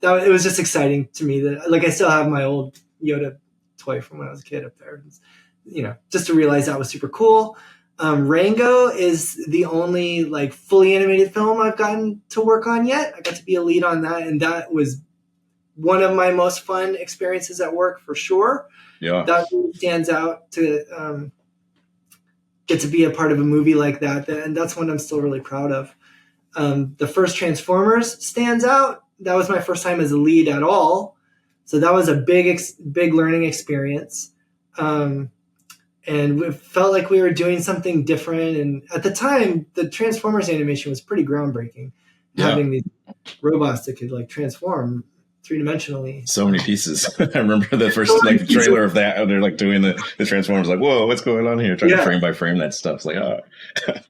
it was just exciting to me that, like, I still have my old Yoda toy from when I was a kid up there. Just to realize that was super cool. Rango is the only like fully animated film I've gotten to work on yet. I got to be a lead on that, and that was one of my most fun experiences at work for sure. Yeah, that really stands out to get to be a part of a movie like that, and that's one I'm still really proud of. The first Transformers stands out. That was my first time as a lead at all, so that was a big learning experience. And it felt like we were doing something different. And at the time, the Transformers animation was pretty groundbreaking. Yeah. Having these robots that could like transform three-dimensionally. So many pieces. I remember the first like trailer of that. They're like doing the Transformers, like, whoa, what's going on here? Trying to frame by frame that stuff. It's like, oh.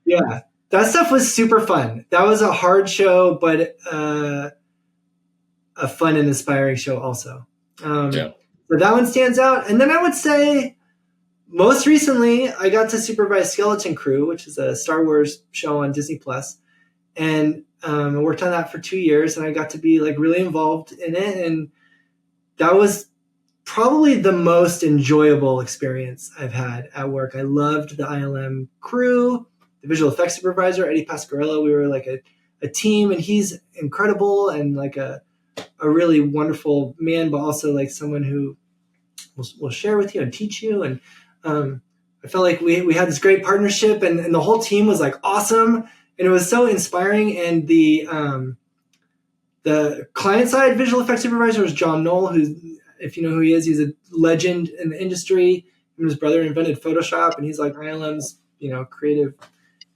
Yeah, that stuff was super fun. That was a hard show, but a fun and inspiring show also. So that one stands out. And then I would say, most recently, I got to supervise Skeleton Crew, which is a Star Wars show on Disney Plus, and I worked on that for 2 years, and I got to be like really involved in it, and that was probably the most enjoyable experience I've had at work. I loved the ILM crew, the visual effects supervisor, Eddie Pasquarello. We were like a team, and he's incredible and like a really wonderful man, but also like someone who will share with you and teach you. And I felt like we had this great partnership, and the whole team was like awesome, and it was so inspiring. And the client side visual effects supervisor was John Knoll, who, if you know who he is, he's a legend in the industry. Him and his brother invented Photoshop, and he's like ILM's creative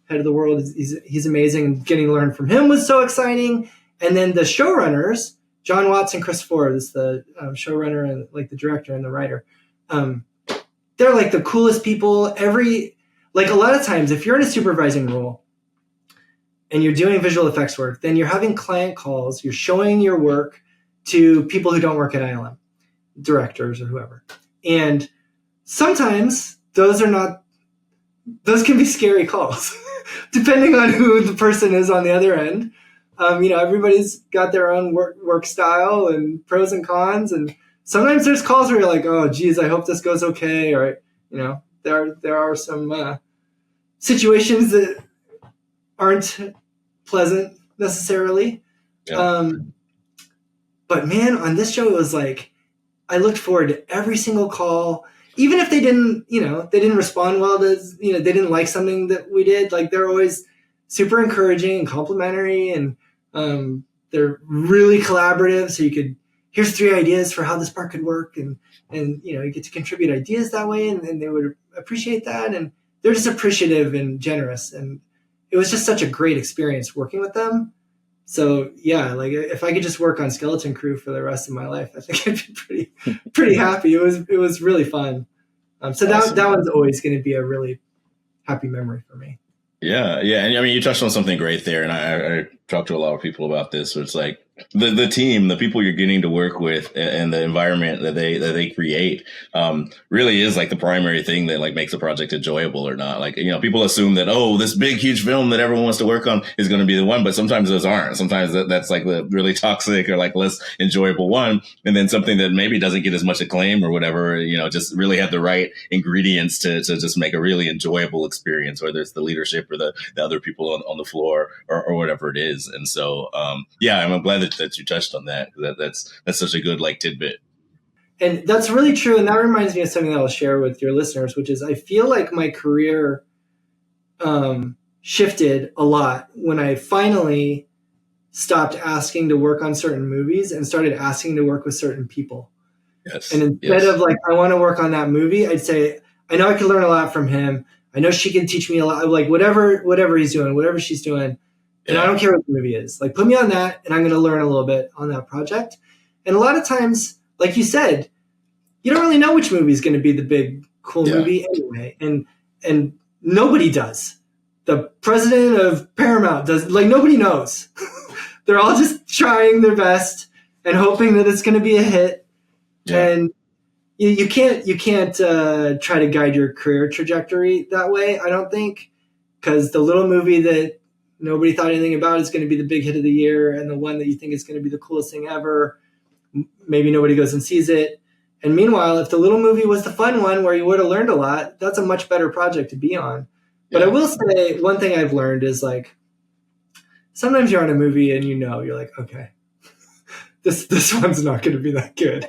head of the world. He's amazing, and getting to learn from him was so exciting. And then the showrunners, John Watts and Chris Ford, is the showrunner and like the director and the writer. They're like the coolest people. Like a lot of times, if you're in a supervising role and you're doing visual effects work, then you're having client calls, you're showing your work to people who don't work at ILM, directors or whoever. And sometimes those can be scary calls, depending on who the person is on the other end. Everybody's got their own work style and pros and cons, and sometimes there's calls where you're like, oh, geez, I hope this goes okay. Or, there are some situations that aren't pleasant necessarily. Yeah. But man, on this show, it was like, I looked forward to every single call, even if they didn't respond well to, they didn't like something that we did. Like, they're always super encouraging and complimentary, and they're really collaborative. So here's 3 ideas for how this part could work. And you get to contribute ideas that way, and they would appreciate that. And they're just appreciative and generous. And it was just such a great experience working with them. So yeah, like if I could just work on Skeleton Crew for the rest of my life, I think I'd be pretty happy. It was really fun. So awesome. that one's always going to be a really happy memory for me. Yeah. And I mean, you touched on something great there, and I talked to a lot of people about this. So it's like the team, the people you're getting to work with, and the environment that they create, really is like the primary thing that like makes a project enjoyable or not. Like, people assume that, oh, this big, huge film that everyone wants to work on is going to be the one, but sometimes those aren't. Sometimes that's like the really toxic or like less enjoyable one. And then something that maybe doesn't get as much acclaim or whatever, just really have the right ingredients to just make a really enjoyable experience, whether it's the leadership or the other people on the floor or whatever it is. And so, I'm glad that you touched on that. That's such a good like tidbit. And that's really true. And that reminds me of something that I'll share with your listeners, which is I feel like my career shifted a lot when I finally stopped asking to work on certain movies and started asking to work with certain people. Yes. And instead of like, I want to work on that movie, I'd say, I know I can learn a lot from him. I know she can teach me a lot. Like whatever he's doing, whatever she's doing. And I don't care what the movie is. Like, put me on that, and I'm going to learn a little bit on that project. And a lot of times, like you said, you don't really know which movie is going to be the big, cool movie anyway. And nobody does. The president of Paramount does. Like, nobody knows. They're all just trying their best and hoping that it's going to be a hit. Yeah. And you can't try to guide your career trajectory that way, I don't think, because the little movie that nobody thought anything about is going to be the big hit of the year, and the one that you think is going to be the coolest thing ever, maybe nobody goes and sees it. And meanwhile, if the little movie was the fun one where you would have learned a lot, that's a much better project to be on. But I will say one thing I've learned is like, sometimes you're on a movie and you're like, okay, this one's not going to be that good.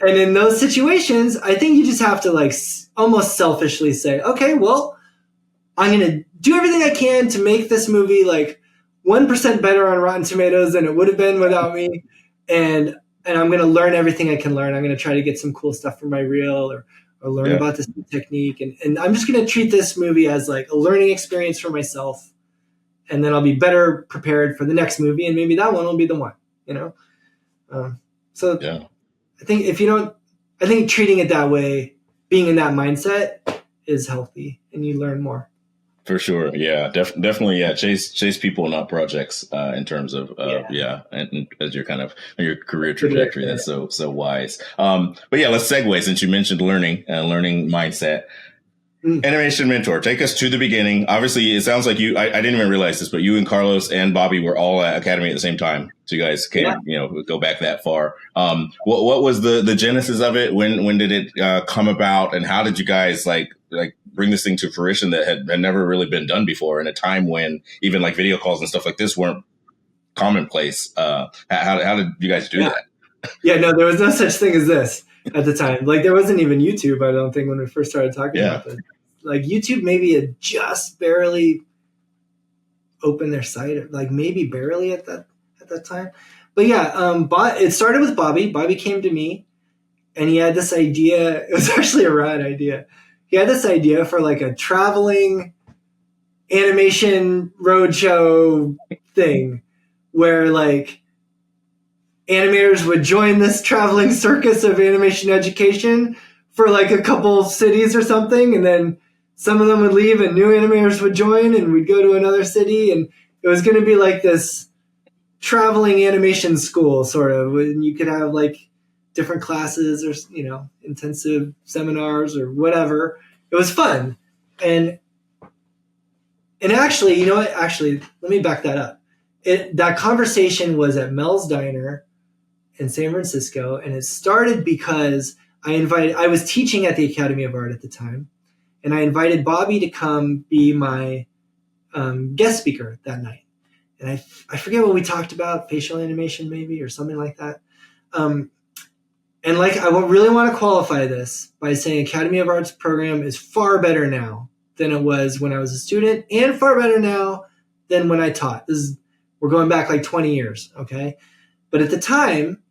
And in those situations, I think you just have to like almost selfishly say, okay, well, I'm going to do everything I can to make this movie like 1% better on Rotten Tomatoes than it would have been without me. And I'm going to learn everything I can learn. I'm going to try to get some cool stuff from my reel or learn about this new technique. And I'm just going to treat this movie as like a learning experience for myself. And then I'll be better prepared for the next movie. And maybe that one will be the one, So I think treating it that way, being in that mindset is healthy and you learn more. For sure. Yeah, definitely. Yeah. Chase people, not projects, in terms of, and as you're kind of on your career trajectory, that's so wise. But yeah, let's segue since you mentioned learning mindset. Animation mentor, take us to the beginning. Obviously, it sounds like I didn't even realize this, but you and Carlos and Bobby were all at Academy at the same time. So you guys came, go back that far. What was the genesis of it? When did it come about? And how did you guys like bring this thing to fruition that had never really been done before in a time when even like video calls and stuff like this weren't commonplace? How did you guys do that? Yeah, no, there was no such thing as this at the time. Like there wasn't even YouTube, I don't think, when we first started talking about this. Like YouTube maybe had just barely opened their site, like maybe barely at that time. But yeah, it started with Bobby. Bobby came to me and he had this idea. It was actually a rad idea. He had this idea for like a traveling animation roadshow thing where like animators would join this traveling circus of animation education for like a couple cities or something. And then some of them would leave and new animators would join and we'd go to another city. And it was going to be like this traveling animation school sort of, and you could have like different classes or, intensive seminars or whatever. It was fun. And actually, you know what? Actually, let me back that up. That conversation was at Mel's Diner in San Francisco, and it started because I was teaching at the Academy of Art at the time, and I invited Bobby to come be my guest speaker that night. And I forget what we talked about, facial animation maybe or something like that. And like I really want to qualify this by saying Academy of Arts program is far better now than it was when I was a student, and far better now than when I taught. We're going back like 20 years, okay? But at the time,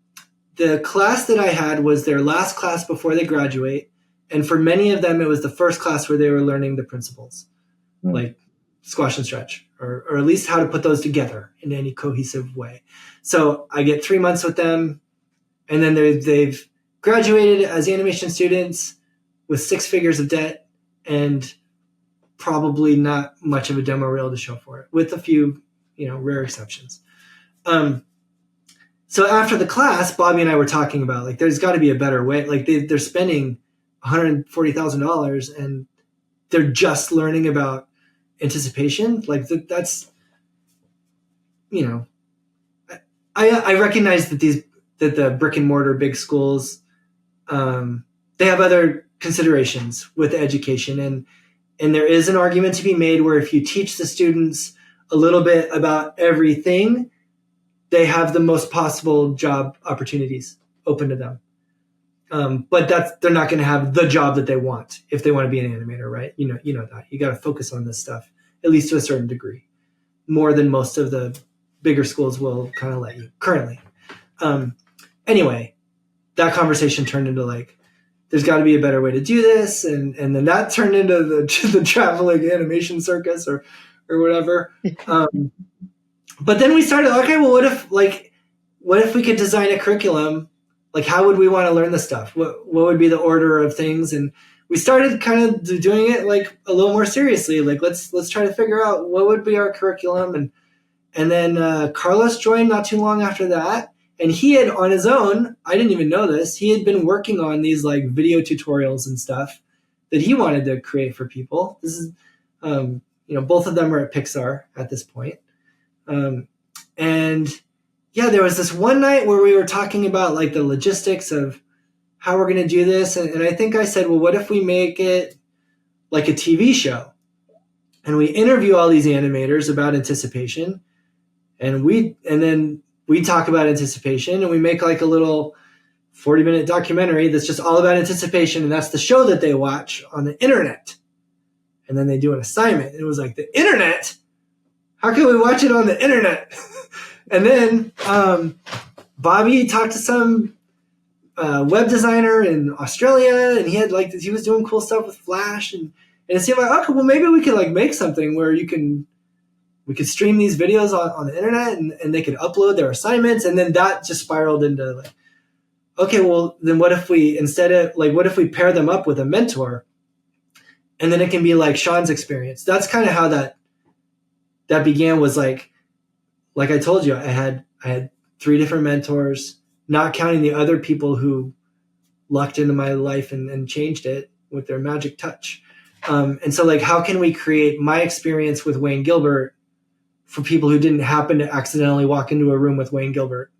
the class that I had was their last class before they graduate. And for many of them, it was the first class where they were learning the principles, like squash and stretch, or at least how to put those together in any cohesive way. So I get 3 months with them, and then they've graduated as animation students with 6 figures of debt and probably not much of a demo reel to show for it, with a few, rare exceptions. So after the class, Bobby and I were talking about like there's got to be a better way. Like they're spending $140,000 and they're just learning about anticipation. Like that's, I recognize that the brick and mortar big schools, they have other considerations with education, and there is an argument to be made where if you teach the students a little bit about everything, they have the most possible job opportunities open to them. But they're not going to have the job that they want if they want to be an animator, right? You know that. You got to focus on this stuff, at least to a certain degree, more than most of the bigger schools will kind of let you currently. Anyway, that conversation turned into like, there's got to be a better way to do this. And then that turned into the traveling animation circus or whatever. But then we started, okay, well, what if we could design a curriculum? Like, how would we want to learn this stuff? What would be the order of things? And we started kind of doing it like a little more seriously. Like, let's try to figure out what would be our curriculum. And then Carlos joined not too long after that. And he had on his own, I didn't even know this, he had been working on these like video tutorials and stuff that he wanted to create for people. This is, both of them are at Pixar at this point. And yeah, there was this one night where we were talking about like the logistics of how we're going to do this. And I think I said, well, what if we make it like a TV show? And we interview all these animators about anticipation. And then we talk about anticipation, and we make like a little 40-minute documentary that's just all about anticipation. And that's the show that they watch on the internet. And then they do an assignment. And it was like, the internet? How can we watch it on the internet? And then Bobby talked to some web designer in Australia, and he was doing cool stuff with Flash, and it seemed like, okay, well, maybe we could like make something where we could stream these videos on the internet, and they could upload their assignments. And then that just spiraled into like, okay, well, then what if we pair them up with a mentor, and then it can be like Shawn's experience. That's kind of how that began, was like I told you, I had 3 different mentors, not counting the other people who lucked into my life and changed it with their magic touch. And so like, how can we create my experience with Wayne Gilbert for people who didn't happen to accidentally walk into a room with Wayne Gilbert?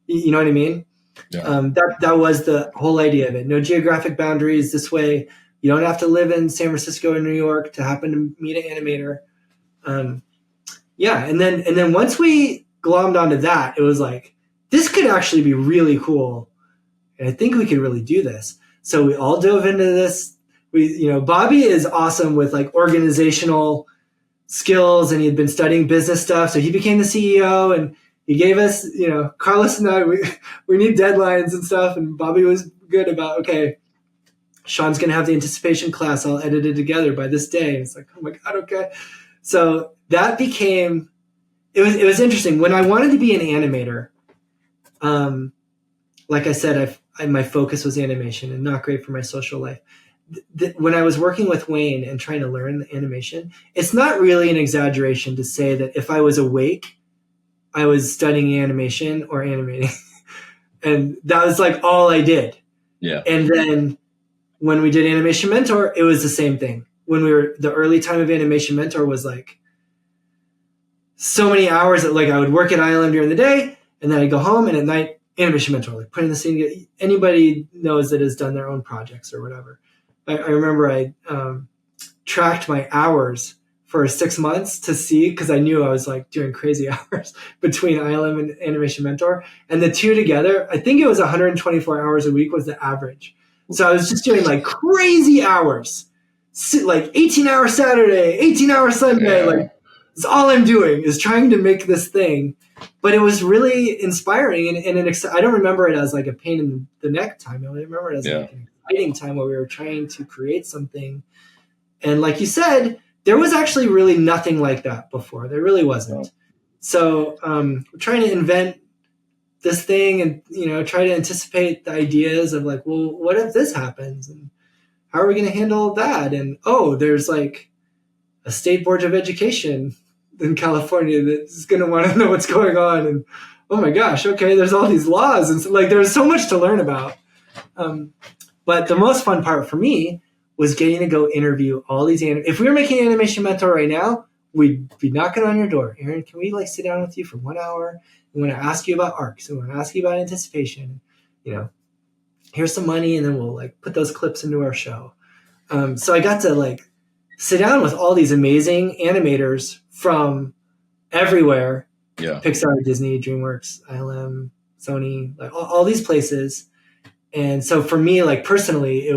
You know what I mean? Yeah. That was the whole idea of it. No geographic boundaries. This way, you don't have to live in San Francisco or New York to happen to meet an animator. Yeah. And then once we glommed onto that, it was like, this could actually be really cool. And I think we could really do this. So we all dove into this. Bobby is awesome with like organizational skills, and he had been studying business stuff. So he became the CEO, and he gave us, Carlos and I, we need deadlines and stuff. And Bobby was good about, okay, Shawn's going to have the anticipation class. I'll edit it together by this day. And it's like, oh my God, okay. So that became, it was interesting. When I wanted to be an animator, like I said, my focus was animation, and not great for my social life. When I was working with Wayne and trying to learn animation, it's not really an exaggeration to say that if I was awake, I was studying animation or animating. And that was like all I did. Yeah. And then when we did Animation Mentor, it was the same thing. The early time of Animation Mentor was like so many hours that like I would work at ILM during the day, and then I'd go home, and at night, Animation Mentor, like putting the scene together. Anybody knows that has done their own projects or whatever. I remember I tracked my hours for 6 months to see, because I knew I was like doing crazy hours between ILM and Animation Mentor. And the two together, I think it was 124 hours a week was the average. So I was just doing like crazy hours, like 18-hour Saturday, 18-hour Sunday. Yeah. Like, it's all I'm doing is trying to make this thing. But it was really inspiring, and I don't remember it as like a pain in the neck time. I remember it as like an exciting time where we were trying to create something. And like you said, there was actually really nothing like that before. There really wasn't. No. So we're trying to invent this thing, and try to anticipate the ideas of like, well, what if this happens, and how are we going to handle that? And there's like a state board of education in California that's going to want to know what's going on, and oh my gosh, okay, there's all these laws, and so, like, there's so much to learn about. But the most fun part for me was getting to go interview all these. If we were making an Animation Mentor right now, we'd be knocking on your door. Aaron, can we like sit down with you for 1 hour? We want to ask you about arcs. We want to ask you about anticipation. Here's some money, and then we'll like put those clips into our show. So I got to like sit down with all these amazing animators from everywhere. Yeah. Pixar, Disney, DreamWorks, ILM, Sony, like all these places. And so for me, like personally,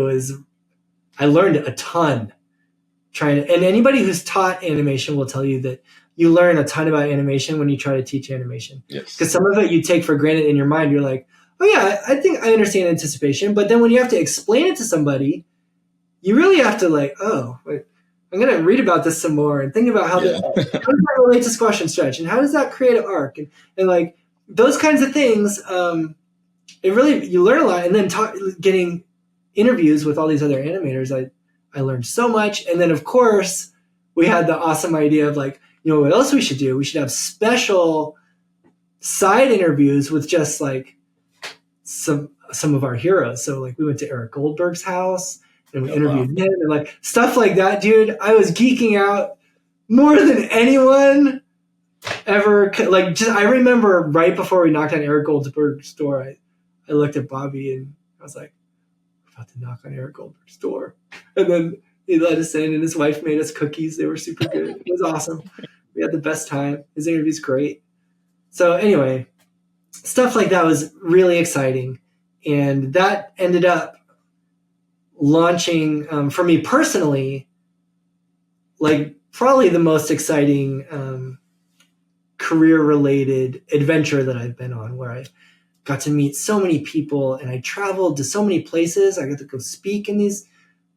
I learned a ton and anybody who's taught animation will tell you that you learn a ton about animation when you try to teach animation. Yes. Because some of it you take for granted in your mind. You're like, oh yeah, I think I understand anticipation. But then when you have to explain it to somebody, you really have to like, oh, wait, I'm going to read about this some more and think about how does that relate to squash and stretch, and how does that create an arc, and like those kinds of things. You learn a lot, and then getting interviews with all these other animators, I learned so much. And then of course we had the awesome idea of like, what else we should do? We should have special side interviews with just like some of our heroes. So like we went to Eric Goldberg's house and we interviewed him and like stuff like that, dude. I was geeking out more than anyone ever. Like, just I remember right before we knocked on Eric Goldberg's door, I looked at Bobby and I was like, "We're about to knock on Eric Goldberg's door," and then he let us in, and his wife made us cookies. They were super good. It was awesome. We had the best time. His interview's great. So anyway, stuff like that was really exciting, and that ended up launching for me personally, like probably the most exciting career-related adventure that I've been on, where I got to meet so many people and I traveled to so many places. I got to go speak in these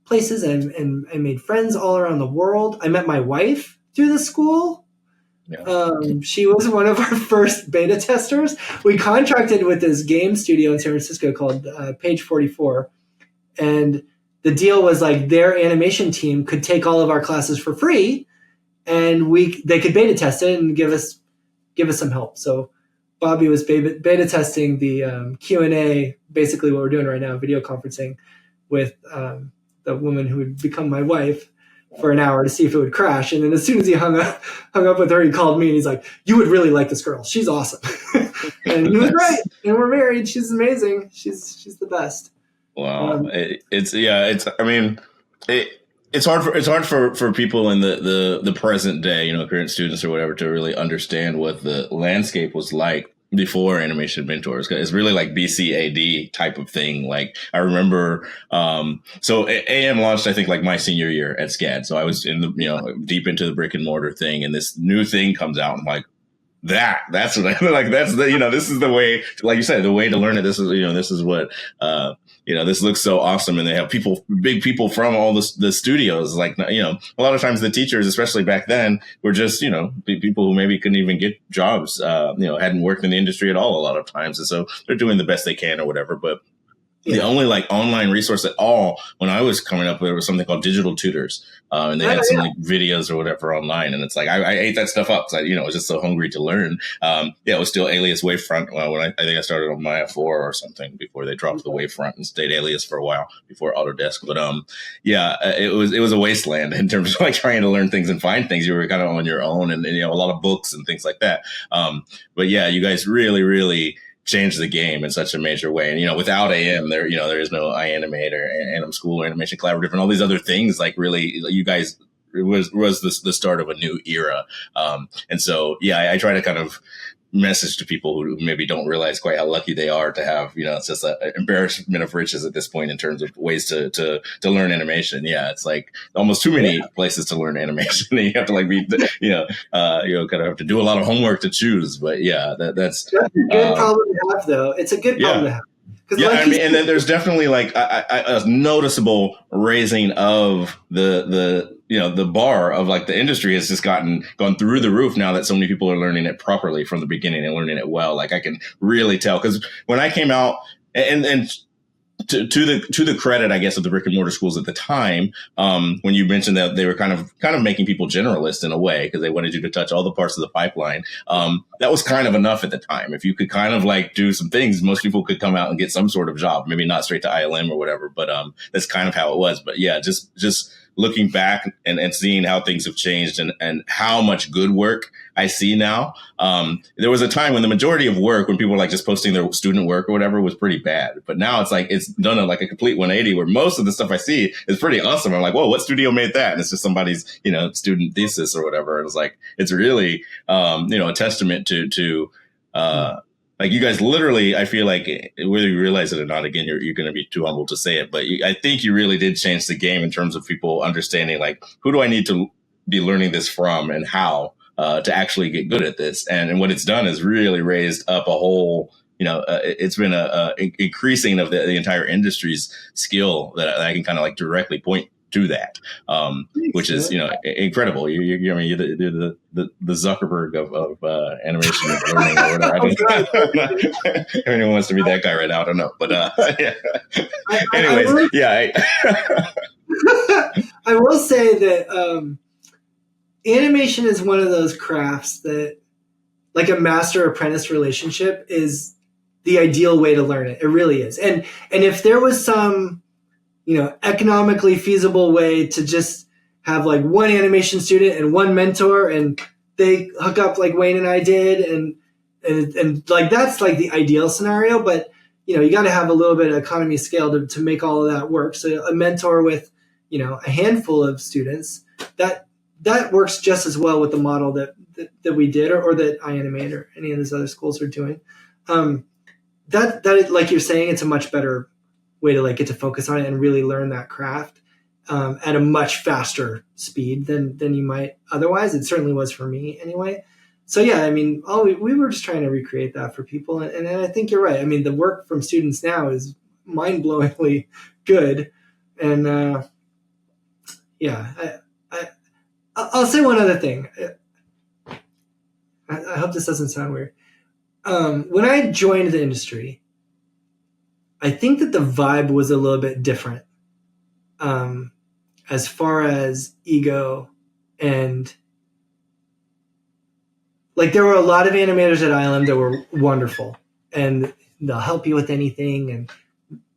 places and I made friends all around the world. I met my wife through the school. Yeah. She was one of our first beta testers. We contracted with this game studio in San Francisco called Page 44. And the deal was like their animation team could take all of our classes for free and they could beta test it and give us some help. So Bobby was beta testing the Q&A, basically what we're doing right now, video conferencing with the woman who would become my wife for an hour to see if it would crash. And then as soon as he hung up with her, he called me and he's like, "You would really like this girl. She's awesome." And he was right. And we're married. She's amazing. She's the best. Wow. It's hard for people in the present day, current students or whatever, to really understand what the landscape was like before Animation Mentors. It's really like BCAD type of thing. Like I remember, so AM launched, I think, like my senior year at SCAD. So I was in the, deep into the brick and mortar thing, and this new thing comes out. And I'm like, that's what I like. That's the, this is the way, like you said, the way to learn it. This is, this is what, this looks so awesome. And they have big people from all the studios. Like, a lot of times the teachers, especially back then, were just, people who maybe couldn't even get jobs, hadn't worked in the industry at all a lot of times. And so they're doing the best they can or whatever. But the only like online resource at all when I was coming up, there was something called Digital Tutors. And they had some like videos or whatever online. And it's like, I ate that stuff up because I was just so hungry to learn. It was still Alias Wavefront. When I think I started on Maya 4 or something before they dropped the Wavefront and stayed Alias for a while before Autodesk. But it was a wasteland in terms of like trying to learn things and find things. You were kind of on your own and a lot of books and things like that. But yeah, you guys really, really changed the game in such a major way. And, without AM, there is no iAnimator, Anim School, or Animation Collaborative, and all these other things. Like really, you guys, it was the start of a new era. And so, yeah, I try to kind of message to people who maybe don't realize quite how lucky they are to have, it's just an embarrassment of riches at this point in terms of ways to learn animation. Yeah, it's like almost too many places to learn animation. You have to like be, kind of have to do a lot of homework to choose. But yeah, that's a good problem to have, though. It's a good problem to have. Yeah, like and then there's definitely like a noticeable raising of the bar of like the industry has just gone through the roof now that so many people are learning it properly from the beginning and learning it well. Like I can really tell, because when I came out and to the credit, I guess, of the brick and mortar schools at the time, when you mentioned that they were kind of making people generalist in a way because they wanted you to touch all the parts of the pipeline. That was kind of enough at the time. If you could kind of like do some things, most people could come out and get some sort of job, maybe not straight to ILM or whatever, but that's kind of how it was. But yeah, just looking back and seeing how things have changed and how much good work I see now. There was a time when the majority of work, when people were like just posting their student work or whatever, was pretty bad. But now it's like, it's done at like a complete 180 where most of the stuff I see is pretty awesome. I'm like, whoa, what studio made that? And it's just somebody's, student thesis or whatever. And it's like, it's really, a testament to like you guys literally, I feel like whether you realize it or not, again, you're going to be too humble to say it, but I think you really did change the game in terms of people understanding, like, who do I need to be learning this from and how to actually get good at this? And what it's done is really raised up a whole, it's been a increasing of the entire industry's skill that I can kind of like directly point to that, which is, incredible. You're the Zuckerberg of animation and learning or whatever. If anyone wants to be that guy right now, I don't know. But yeah. Anyways, I will say that animation is one of those crafts that, like a master-apprentice relationship, is the ideal way to learn it. It really is. And if there was some economically feasible way to just have like one animation student and one mentor, and they hook up like Wayne and I did, and like that's like the ideal scenario. But you got to have a little bit of economy of scale to make all of that work. So a mentor with a handful of students, that works just as well with the model that we did, or that iAnimate or any of those other schools are doing. That like you're saying, it's a much better way to like get to focus on it and really learn that craft at a much faster speed than you might otherwise. It certainly was for me anyway. So yeah, I mean, we were just trying to recreate that for people, and I think you're right. I mean, the work from students now is mind-blowingly good, and I'll say one other thing. I hope this doesn't sound weird. When I joined the industry, I think that the vibe was a little bit different as far as ego, and like there were a lot of animators at ILM that were wonderful and they'll help you with anything and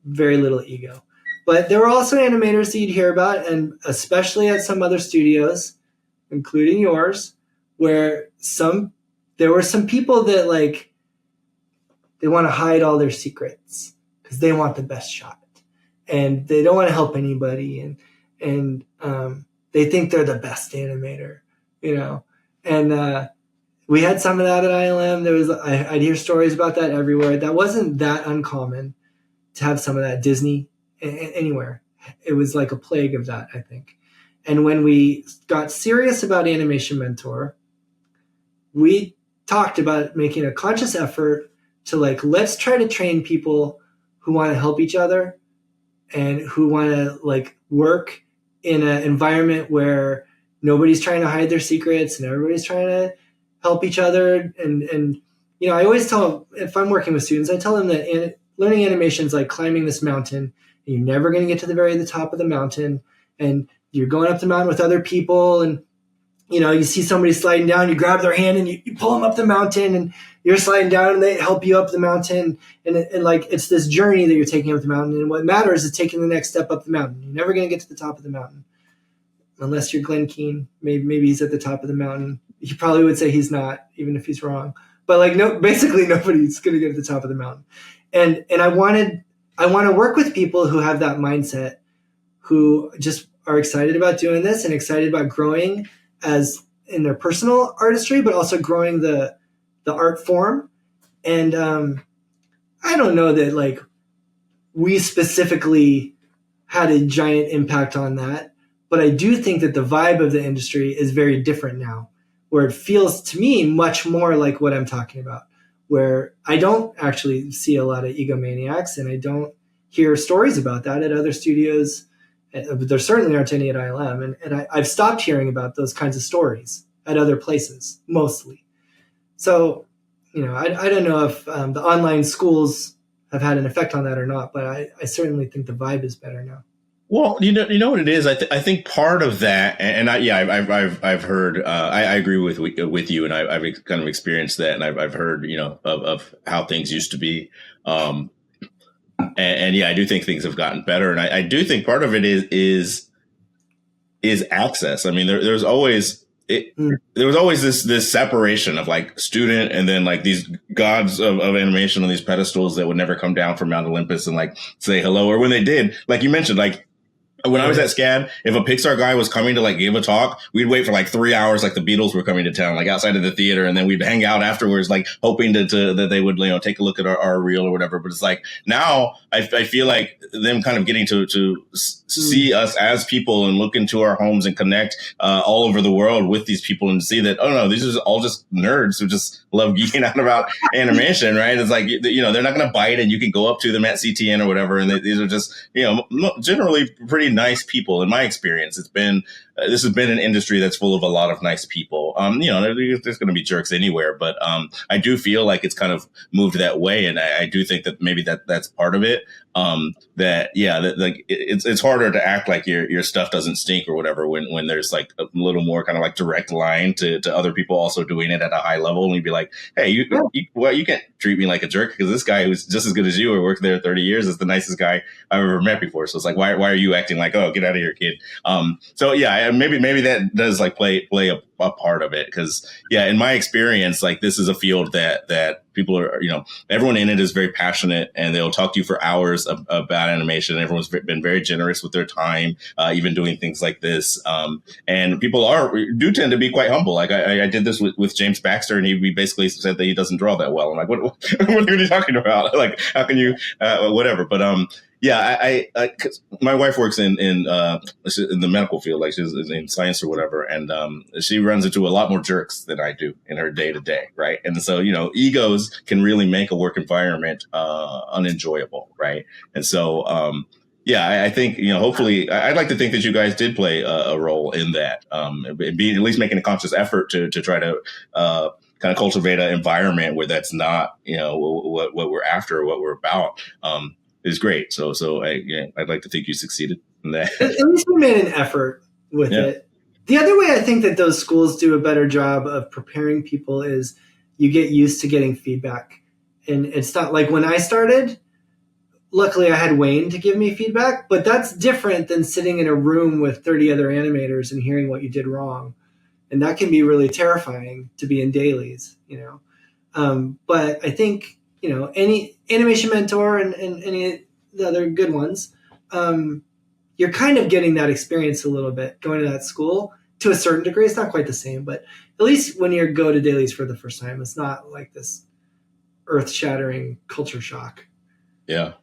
very little ego. But there were also animators that you'd hear about, and especially at some other studios, including yours, where there were some people that like they want to hide all their secrets because they want the best shot, and they don't want to help anybody, and they think they're the best animator, and we had some of that at ILM. I'd hear stories about that everywhere. That wasn't that uncommon to have some of that. Disney, anywhere. It was like a plague of that, I think. And when we got serious about Animation Mentor, we talked about making a conscious effort to like, let's try to train people who want to help each other and who want to like work in an environment where nobody's trying to hide their secrets and everybody's trying to help each other. And I always tell, if I'm working with students, I tell them that learning animation is like climbing this mountain, and you're never going to get to the top of the mountain, and you're going up the mountain with other people, and you see somebody sliding down, you grab their hand and you pull them up the mountain, and you're sliding down and they help you up the mountain, and like it's this journey that you're taking up the mountain, and what matters is taking the next step up the mountain. You're never going to get to the top of the mountain unless you're Glenn Keane. Maybe he's at the top of the mountain. He probably would say he's not, even if he's wrong. But like basically nobody's going to get to the top of the mountain. And I want to work with people who have that mindset, who just are excited about doing this and excited about growing as in their personal artistry, but also growing the art form. And I don't know that like we specifically had a giant impact on that, but I do think that the vibe of the industry is very different now, where it feels to me much more like what I'm talking about, where I don't actually see a lot of egomaniacs, and I don't hear stories about that at other studios. There certainly aren't any at ILM, and I've stopped hearing about those kinds of stories at other places, mostly. So, I don't know if the online schools have had an effect on that or not, but I certainly think the vibe is better now. Well, you know what it is. I think part of that, and I've heard. I agree with you, and I've kind of experienced that, and I've heard of how things used to be, and yeah, I do think things have gotten better, and I do think part of it is access. I mean, there was always this separation of like student and then like these gods of animation on these pedestals that would never come down from Mount Olympus and like say hello, or when they did, like you mentioned, like. When I was at SCAD, if a Pixar guy was coming to like give a talk, we'd wait for like 3 hours, like the Beatles were coming to town, like outside of the theater, and then we'd hang out afterwards, like hoping that they would take a look at our reel or whatever. But it's like now I feel like them kind of getting to see us as people and look into our homes and connect all over the world with these people and see that, oh no, these are all just nerds who just love geeking out about animation, right? It's like, they're not going to bite, and you can go up to them at CTN or whatever, and these are just generally pretty nice people. In my experience, this has been an industry that's full of a lot of nice people. There's going to be jerks anywhere, but I do feel like it's kind of moved that way, and I do think that maybe that's part of it. It's harder to act like your stuff doesn't stink or whatever when there's like a little more kind of like direct line to other people also doing it at a high level, and you'd be like, hey, you can't treat me like a jerk because this guy who's just as good as you or worked there 30 years is the nicest guy I've ever met before. So it's like, why are you acting like, oh, get out of here, kid? So yeah, maybe that does like play a part of it, because in my experience, like this is a field that people are, everyone in it is very passionate, and they'll talk to you for hours about animation. Everyone's been very generous with their time, even doing things like this. And people do tend to be quite humble. Like I did this with James Baxter, and he basically said that he doesn't draw that well. I'm like, what are you talking about? Like, how can you, whatever. But, cause my wife works in the medical field, like she's in science or whatever. And, she runs into a lot more jerks than I do in her day to day. Right. And so, egos can really make a work environment, unenjoyable. Right. And so, I think, hopefully I'd like to think that you guys did play a role in that, be at least making a conscious effort to try to, kind of cultivate an environment where that's not, what we're after, what we're about, is great. So I'd like to think you succeeded in that. At least we made an effort with it. The other way I think that those schools do a better job of preparing people is you get used to getting feedback. And it's not like when I started, luckily I had Wayne to give me feedback, but that's different than sitting in a room with 30 other animators and hearing what you did wrong. And that can be really terrifying to be in dailies, but I think, any Animation Mentor and any of the other good ones, you're kind of getting that experience a little bit going to that school to a certain degree. It's not quite the same, but at least when you go to dailies for the first time, it's not like this earth-shattering culture shock. Yeah.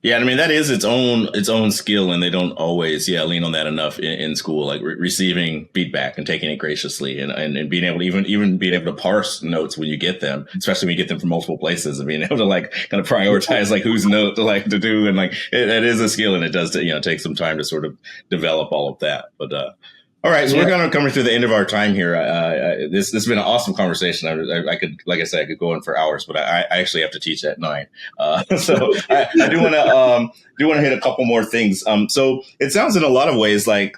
I mean, that is its own skill, and they don't always, lean on that enough in school, like receiving feedback and taking it graciously, and being able to even being able to parse notes when you get them, especially when you get them from multiple places, and being able to like kind of prioritize like whose note to do, and like it is a skill, and it does take some time to sort of develop all of that, but. All right, so we're going to come to the end of our time here. This has been an awesome conversation. I could, like I said, I could go on for hours, but I actually have to teach at 9. So I do want to hit a couple more things. So it sounds in a lot of ways like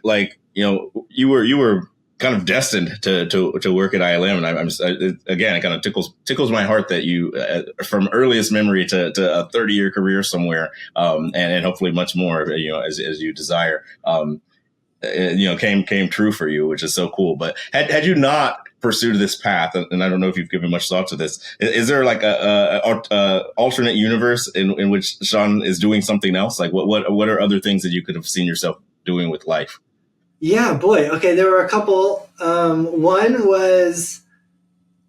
you were kind of destined to work at ILM, and again, it kind of tickles my heart that you from earliest memory to a 30-year career somewhere, and hopefully much more, as you desire. Came true for you, which is so cool. But had you not pursued this path, and I don't know if you've given much thought to this, is there like a alternate universe in which Shawn is doing something else? Like what are other things that you could have seen yourself doing with life? Yeah, boy. Okay, there were a couple. One was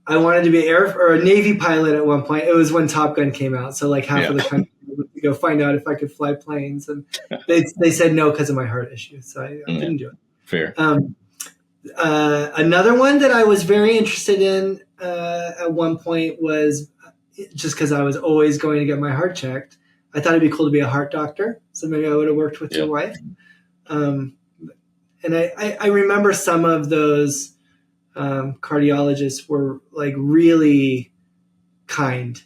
I wanted to be a Navy pilot at one point. It was when Top Gun came out, so like half of the country went to go find out if I could fly planes, and they said no because of my heart issue, so I didn't do it. Fair. Another one that I was very interested in at one point was just because I was always going to get my heart checked. I thought it'd be cool to be a heart doctor, so maybe I would have worked with your wife. And I remember some of those cardiologists were like really kind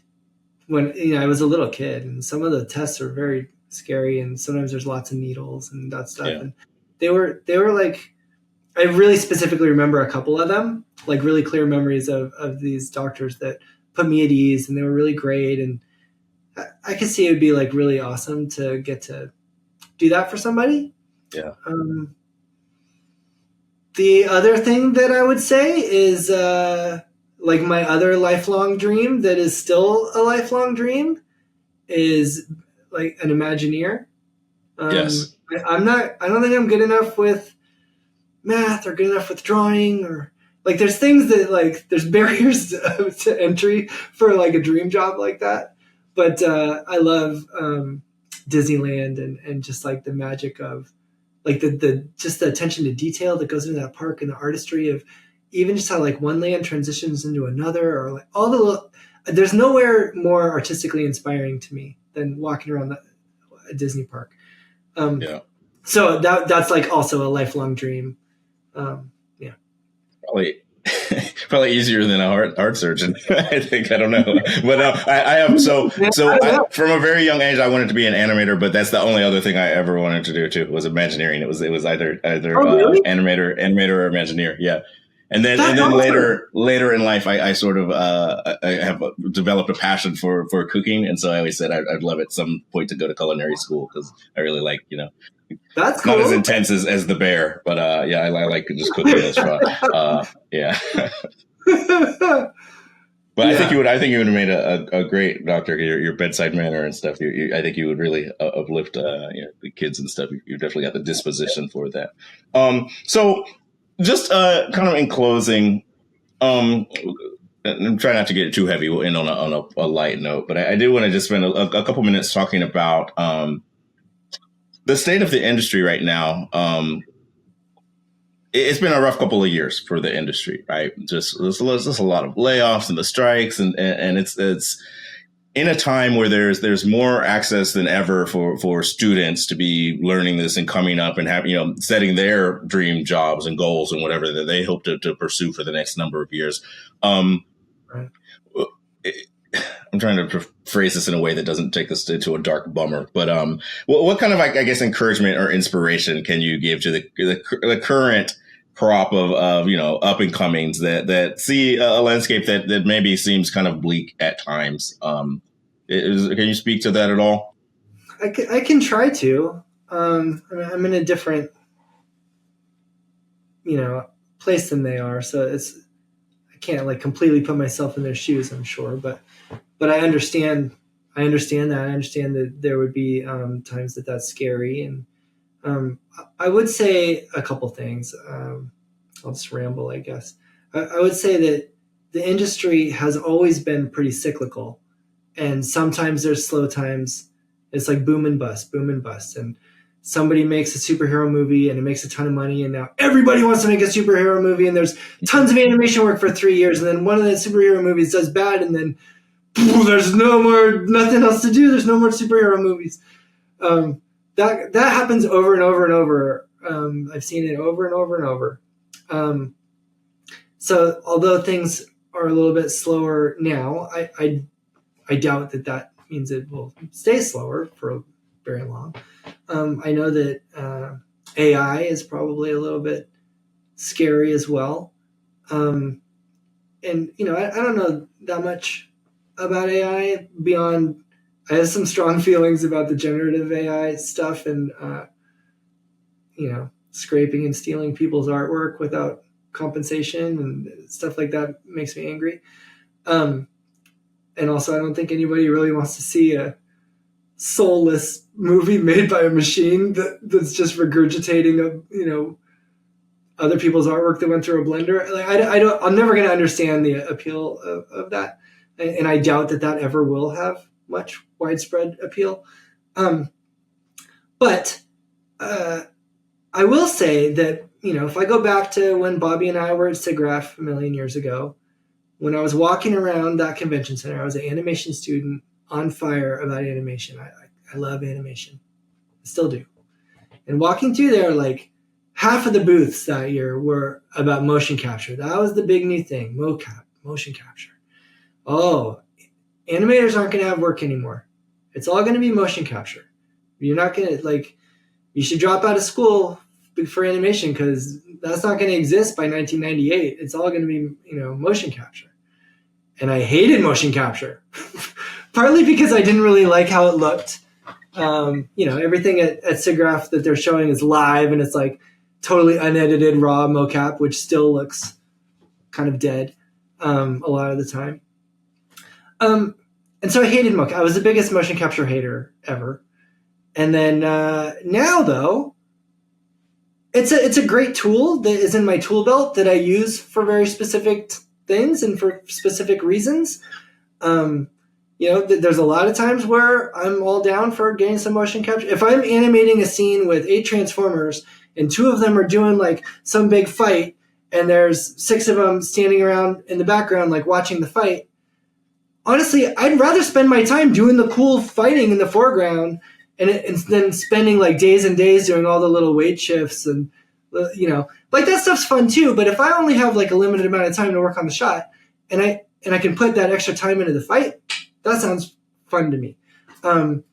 when I was a little kid, and some of the tests are very scary, and sometimes there's lots of needles and that stuff. Yeah. And they were like, I really specifically remember a couple of them, like really clear memories of these doctors that put me at ease, and they were really great. And I could see it would be like really awesome to get to do that for somebody. Yeah. The other thing that I would say is like my other lifelong dream that is still a lifelong dream is like an Imagineer. Yes. I don't think I'm good enough with math or good enough with drawing, or like there's things that like there's barriers to entry for like a dream job like that. But I love Disneyland and just like the magic of like the just the attention to detail that goes into that park, and the artistry of even just how like one land transitions into another, or like all the there's nowhere more artistically inspiring to me than walking around a Disney park. So that's like also a lifelong dream. Probably easier than a heart surgeon. I think, I don't know, but I have from a very young age I wanted to be an animator, but that's the only other thing I ever wanted to do too was Imagineering. It was either really? animator or Imagineer. Yeah. And then awesome. later in life, I sort of I have developed a passion for cooking, and so I always said I'd love at some point to go to culinary school because I really like, That's not as cool. intense as the bear, but yeah, I like just cooking as fun. Yeah. But Yeah. I think you would have made a great doctor. Your bedside manner and stuff. I think you would really uplift the kids and stuff. You definitely got the disposition for that. So just kind of in closing, um, I'm trying not to get too heavy. We'll end on a light note, but I do want to just spend a couple minutes talking about the state of the industry right now. It's been a rough couple of years for the industry, right? There's a lot of layoffs and the strikes, and it's in a time where there's more access than ever for students to be learning this and coming up and have, setting their dream jobs and goals and whatever that they hope to pursue for the next number of years. Right. I'm trying to phrase this in a way that doesn't take us into a dark bummer, but what kind of, I guess, encouragement or inspiration can you give to the current crop of up and comings that see a landscape that maybe seems kind of bleak at times? Can you speak to that at all? I can try to. I'm in a different, place than they are, so I can't like completely put myself in their shoes, I'm sure, but I understand. I understand that. I understand that there would be times that's scary, and I would say a couple things. I'll just ramble, I guess. I would say that the industry has always been pretty cyclical, and sometimes there's slow times. It's like boom and bust, boom and bust, and somebody makes a superhero movie and it makes a ton of money, and now everybody wants to make a superhero movie, and there's tons of animation work for 3 years, and then one of the superhero movies does bad, and then there's nothing else to do. There's no more superhero movies. That happens over and over and over. I've seen it over and over and over. So although things are a little bit slower now, I doubt that means it will stay slower for very long. I know that AI is probably a little bit scary as well. And I don't know that much about AI beyond I have some strong feelings about the generative AI stuff and scraping and stealing people's artwork without compensation and stuff like that makes me angry. And also I don't think anybody really wants to see a soulless movie made by a machine that's just regurgitating other people's artwork that went through a blender. Like I'm never going to understand the appeal of that. And I doubt that ever will have much widespread appeal. But I will say that, if I go back to when Bobby and I were at SIGGRAPH a million years ago, when I was walking around that convention center, I was an animation student on fire about animation. I love animation. I still do. And walking through there, like half of the booths that year were about motion capture. That was the big new thing, mocap, motion capture. Oh, animators aren't going to have work anymore. It's all going to be motion capture. You're not going to, you should drop out of school for animation because that's not going to exist by 1998. It's all going to be, motion capture. And I hated motion capture, partly because I didn't really like how it looked. Everything at SIGGRAPH that they're showing is live and it's like totally unedited raw mocap, which still looks kind of dead a lot of the time. And so I hated mocap. I was the biggest motion capture hater ever. And then now, though, it's a great tool that is in my tool belt that I use for very specific things and for specific reasons. There's a lot of times where I'm all down for getting some motion capture. If I'm animating a scene with 8 Transformers and 2 of them are doing like some big fight and there's 6 of them standing around in the background like watching the fight, honestly, I'd rather spend my time doing the cool fighting in the foreground and then spending like days and days doing all the little weight shifts and, like that stuff's fun too. But if I only have like a limited amount of time to work on the shot and I can put that extra time into the fight, that sounds fun to me. And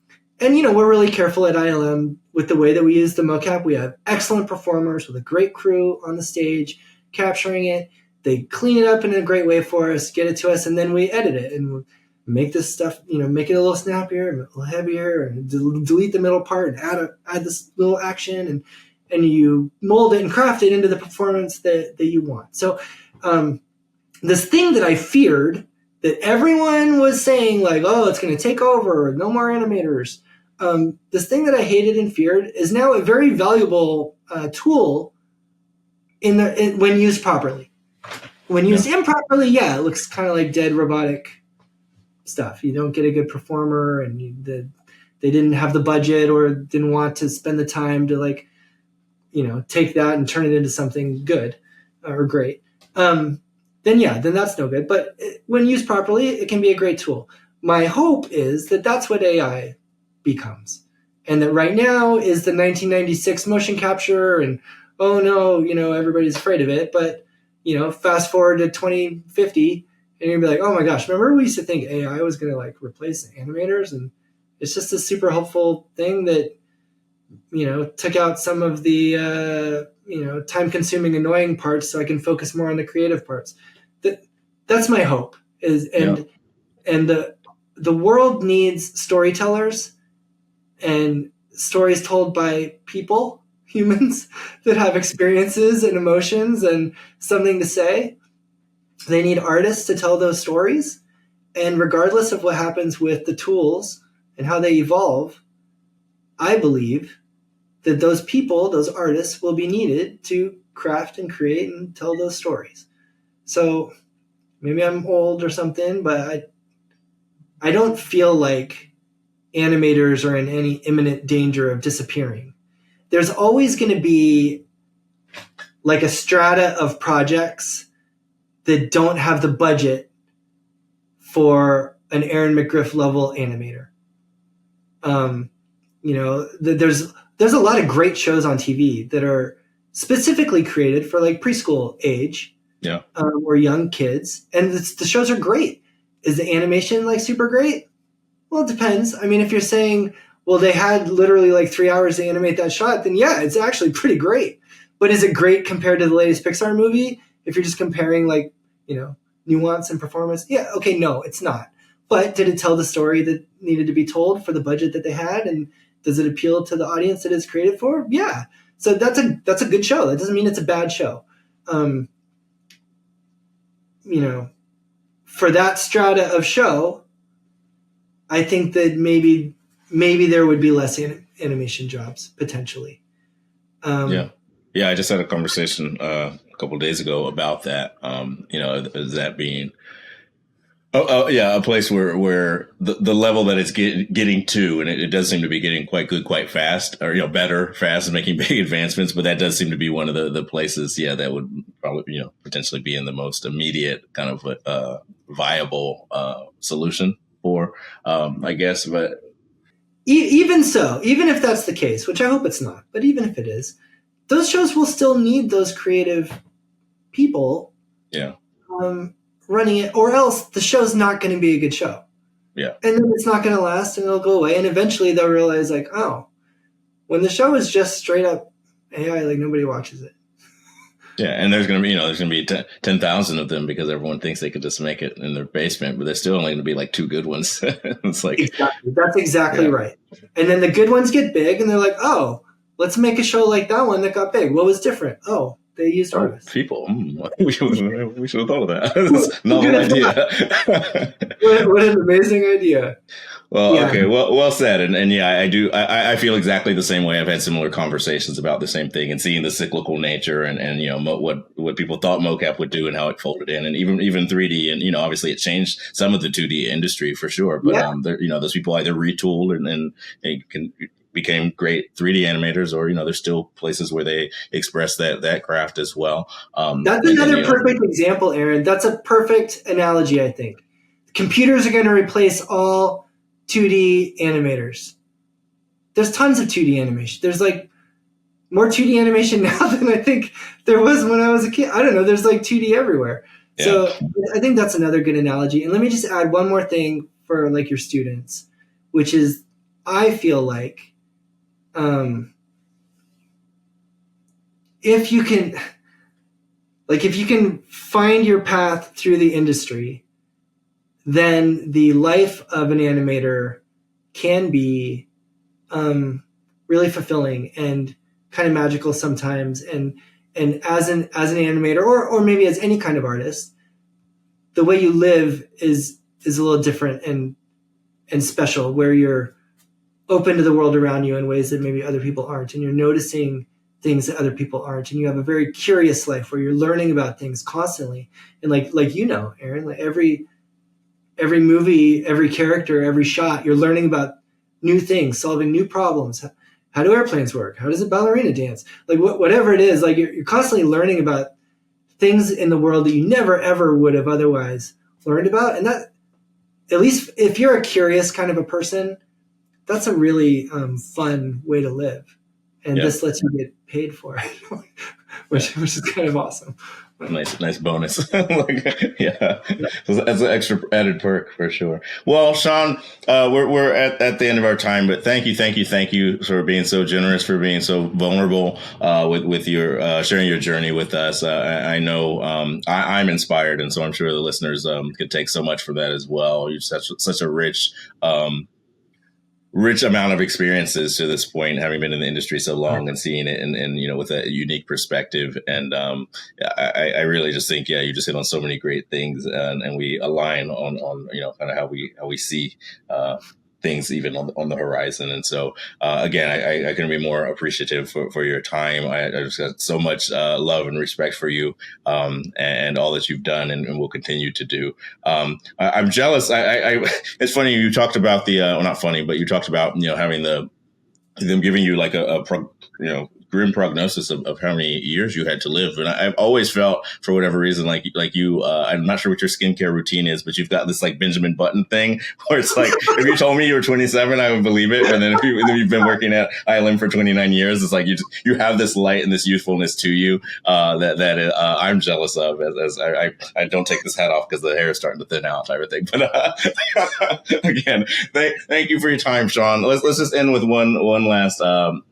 we're really careful at ILM with the way that we use the mocap. We have excellent performers with a great crew on the stage capturing it. they clean it up in a great way for us, get it to us, and then we edit it and make this stuff, make it a little snappier and a little heavier, and delete the middle part and add this little action, and you mold it and craft it into the performance that you want. So this thing that I feared, that everyone was saying like, oh, it's going to take over, no more animators. This thing that I hated and feared is now a very valuable tool when used properly. When used improperly, it looks kind of like dead robotic stuff. You don't get a good performer, and they didn't have the budget or didn't want to spend the time to take that and turn it into something good or great. Then that's no good. But when used properly, it can be a great tool. My hope is that that's what AI becomes, and that right now is the 1996 motion capture, and oh no, everybody's afraid of it. But fast forward to 2050, and you'll be like, oh my gosh, remember we used to think AI was going to replace animators, and it's just a super helpful thing that took out some of the time-consuming, annoying parts, so I can focus more on the creative parts. That's my hope. And the world needs storytellers and stories told by people, humans that have experiences and emotions and something to say. They need artists to tell those stories. And regardless of what happens with the tools and how they evolve, I believe that those people, those artists, will be needed to craft and create and tell those stories. So maybe I'm old or something, but I don't feel like animators are in any imminent danger of disappearing. There's always going to be a strata of projects that don't have the budget for an Aaron McGriff level animator. There's a lot of great shows on TV that are specifically created for preschool age, or young kids, and the shows are great. Is the animation super great? Well, it depends. I mean, if you're saying, well, they had literally 3 hours to animate that shot, then it's actually pretty great. But is it great compared to the latest Pixar movie? If you're just comparing nuance and performance, okay, no, it's not. But did it tell the story that needed to be told for the budget that they had? And does it appeal to the audience that it's created for? Yeah. So that's a good show. That doesn't mean it's a bad show. For that strata of show, I think that maybe there would be less animation jobs potentially. I just had a conversation a couple of days ago about that. That being a place where the level that it's getting to, and it does seem to be getting quite good, quite fast, or better, fast, and making big advancements. But that does seem to be one of the places, that would probably potentially be in the most immediate kind of viable solution for, I guess. But even so, even if that's the case, which I hope it's not, but even if it is, those shows will still need those creative people. Running it, or else the show's not going to be a good show. And then it's not going to last, and it'll go away. And eventually they'll realize when the show is just straight up AI, nobody watches it. And there's going to be 10,000 of them because everyone thinks they could just make it in their basement, but there's still only going to be 2 good ones. It's exactly. That's exactly right. And then the good ones get big, and they're like, oh, let's make a show like that one that got big. What was different? Oh, they used artists. People. We should have thought of that. That's a novel idea. What an amazing idea. Well, okay. Well said. And I do. I feel exactly the same way. I've had similar conversations about the same thing, and seeing the cyclical nature and what people thought mocap would do and how it folded in, and even 3D, and obviously it changed some of the 2D industry for sure. But those people either retooled and they became great 3D animators, or there's still places where they express that craft as well. That's another perfect example, Aaron. That's a perfect analogy. I think computers are going to replace all 2D animators. There's tons of 2D animation. There's more 2D animation now than I think there was when I was a kid. I don't know. There's 2D everywhere. Yeah. So I think that's another good analogy. And let me just add one more thing for your students, which is I feel if you can, like if you can find your path through the industry, then the life of an animator can be really fulfilling and kind of magical sometimes. And as an animator, or maybe as any kind of artist, the way you live is a little different and special, where you're open to the world around you in ways that maybe other people aren't, and you're noticing things that other people aren't, and you have a very curious life where you're learning about things constantly. And like Aaron, like every movie, every character, every shot, you're learning about new things, solving new problems. How do airplanes work? How does a ballerina dance? Like whatever it is, like you're constantly learning about things in the world that you never ever would have otherwise learned about. And that, at least if you're a curious kind of a person, that's a really fun way to live. And this lets you get paid for it, which is kind of awesome. Nice bonus. That's an extra added perk for sure. Well, Shawn, we're at the end of our time, but thank you for being so generous, for being so vulnerable with your sharing your journey with us. I know I'm inspired, and so I'm sure the listeners could take so much from that as well. You're such a rich amount of experiences to this point, having been in the industry so long and seeing it and with a unique perspective. And I really just think, you just hit on so many great things, and we align on kind of how we see things even on the horizon. And so, again, I couldn't be more appreciative for your time. I just got so much love and respect for you and all that you've done and will continue to do. I'm jealous. It's funny you talked about not funny, but you talked about having them giving you like a grim prognosis of how many years you had to live. And I've always felt, for whatever reason, like you, I'm not sure what your skincare routine is, but you've got this like Benjamin Button thing where it's like, if you told me you were 27, I would believe it. And then if you've been working at ILM for 29 years, it's like you have this light and this youthfulness to you that I'm jealous of, as I don't take this hat off because the hair is starting to thin out type of thing. But again, thank you for your time, Shawn. Let's just end with one last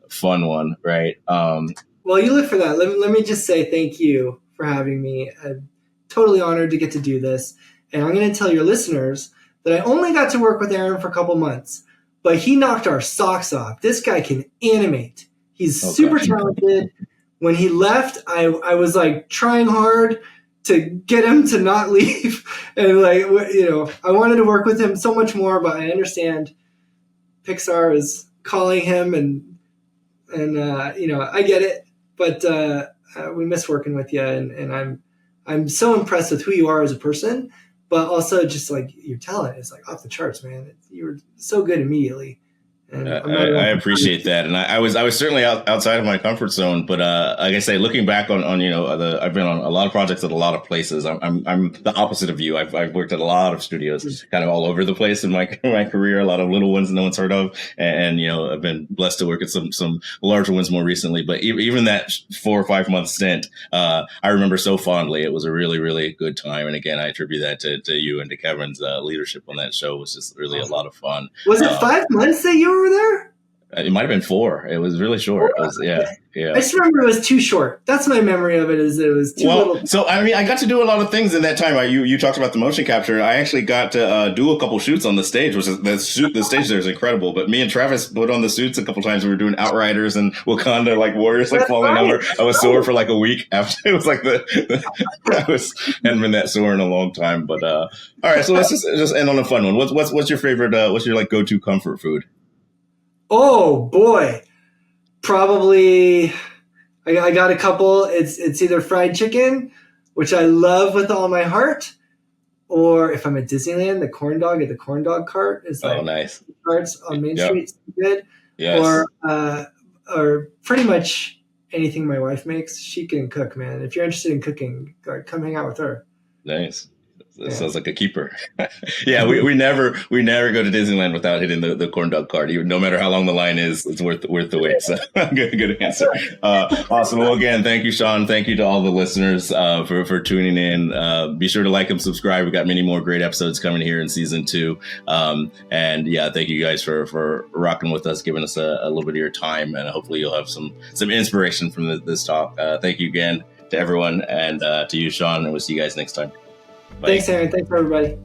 fun one, right? Well, you look for that. Let me just say thank you for having me. I'm totally honored to get to do this. And I'm going to tell your listeners that I only got to work with Aaron for a couple months, but he knocked our socks off. This guy can animate. He's super talented. When he left, I was like trying hard to get him to not leave. And I wanted to work with him so much more, but I understand Pixar is calling him and I get it, but we miss working with you, and I'm so impressed with who you are as a person, but also just like your talent is like off the charts, man. You were so good immediately. And I appreciate that, and I was certainly outside of my comfort zone. But like I say, looking back on I've been on a lot of projects at a lot of places. I'm the opposite of you. I've worked at a lot of studios, kind of all over the place in my career. A lot of little ones no one's heard of, and I've been blessed to work at some larger ones more recently. But even that 4 or 5 month stint, I remember so fondly. It was a really, really good time, and again, I attribute that to you and to Kevin's leadership on that show. It was just really a lot of fun. Was it 5 months that you were there? It might have been 4. It was really short. It was, yeah. I just remember it was too short. That's my memory of it, is that it was too little. So, I mean, I got to do a lot of things in that time. You talked about the motion capture. I actually got to do a couple shoots on the stage, which is the stage there is incredible. But me and Travis put on the suits a couple times. We were doing Outriders and Wakanda, like warriors, like falling over. I was sore for like a week after. It was like hadn't been that sore in a long time. But all right, so let's just end on a fun one. What's your favorite? What's your like go-to comfort food? Oh boy, probably I got a couple. It's either fried chicken, which I love with all my heart, or if I'm at Disneyland, the corn dog at the corn dog cart is like nice. Carts on Main Street is good. Yes. Or pretty much anything my wife makes. She can cook, man. If you're interested in cooking, come hang out with her. Nice. That sounds like a keeper. Yeah, we never go to Disneyland without hitting the corn dog cart. Even no matter how long the line is, it's worth the wait. So good answer. Awesome. Well, again, thank you, Shawn. Thank you to all the listeners for tuning in. Be sure to like and subscribe. We got many more great episodes coming here in season 2. And yeah, thank you guys for rocking with us, giving us a little bit of your time, and hopefully you'll have some inspiration from this talk. Thank you again. to everyone, and to you, Shawn, and we'll see you guys next time. Bye. Thanks, Aaron. Thanks, everybody.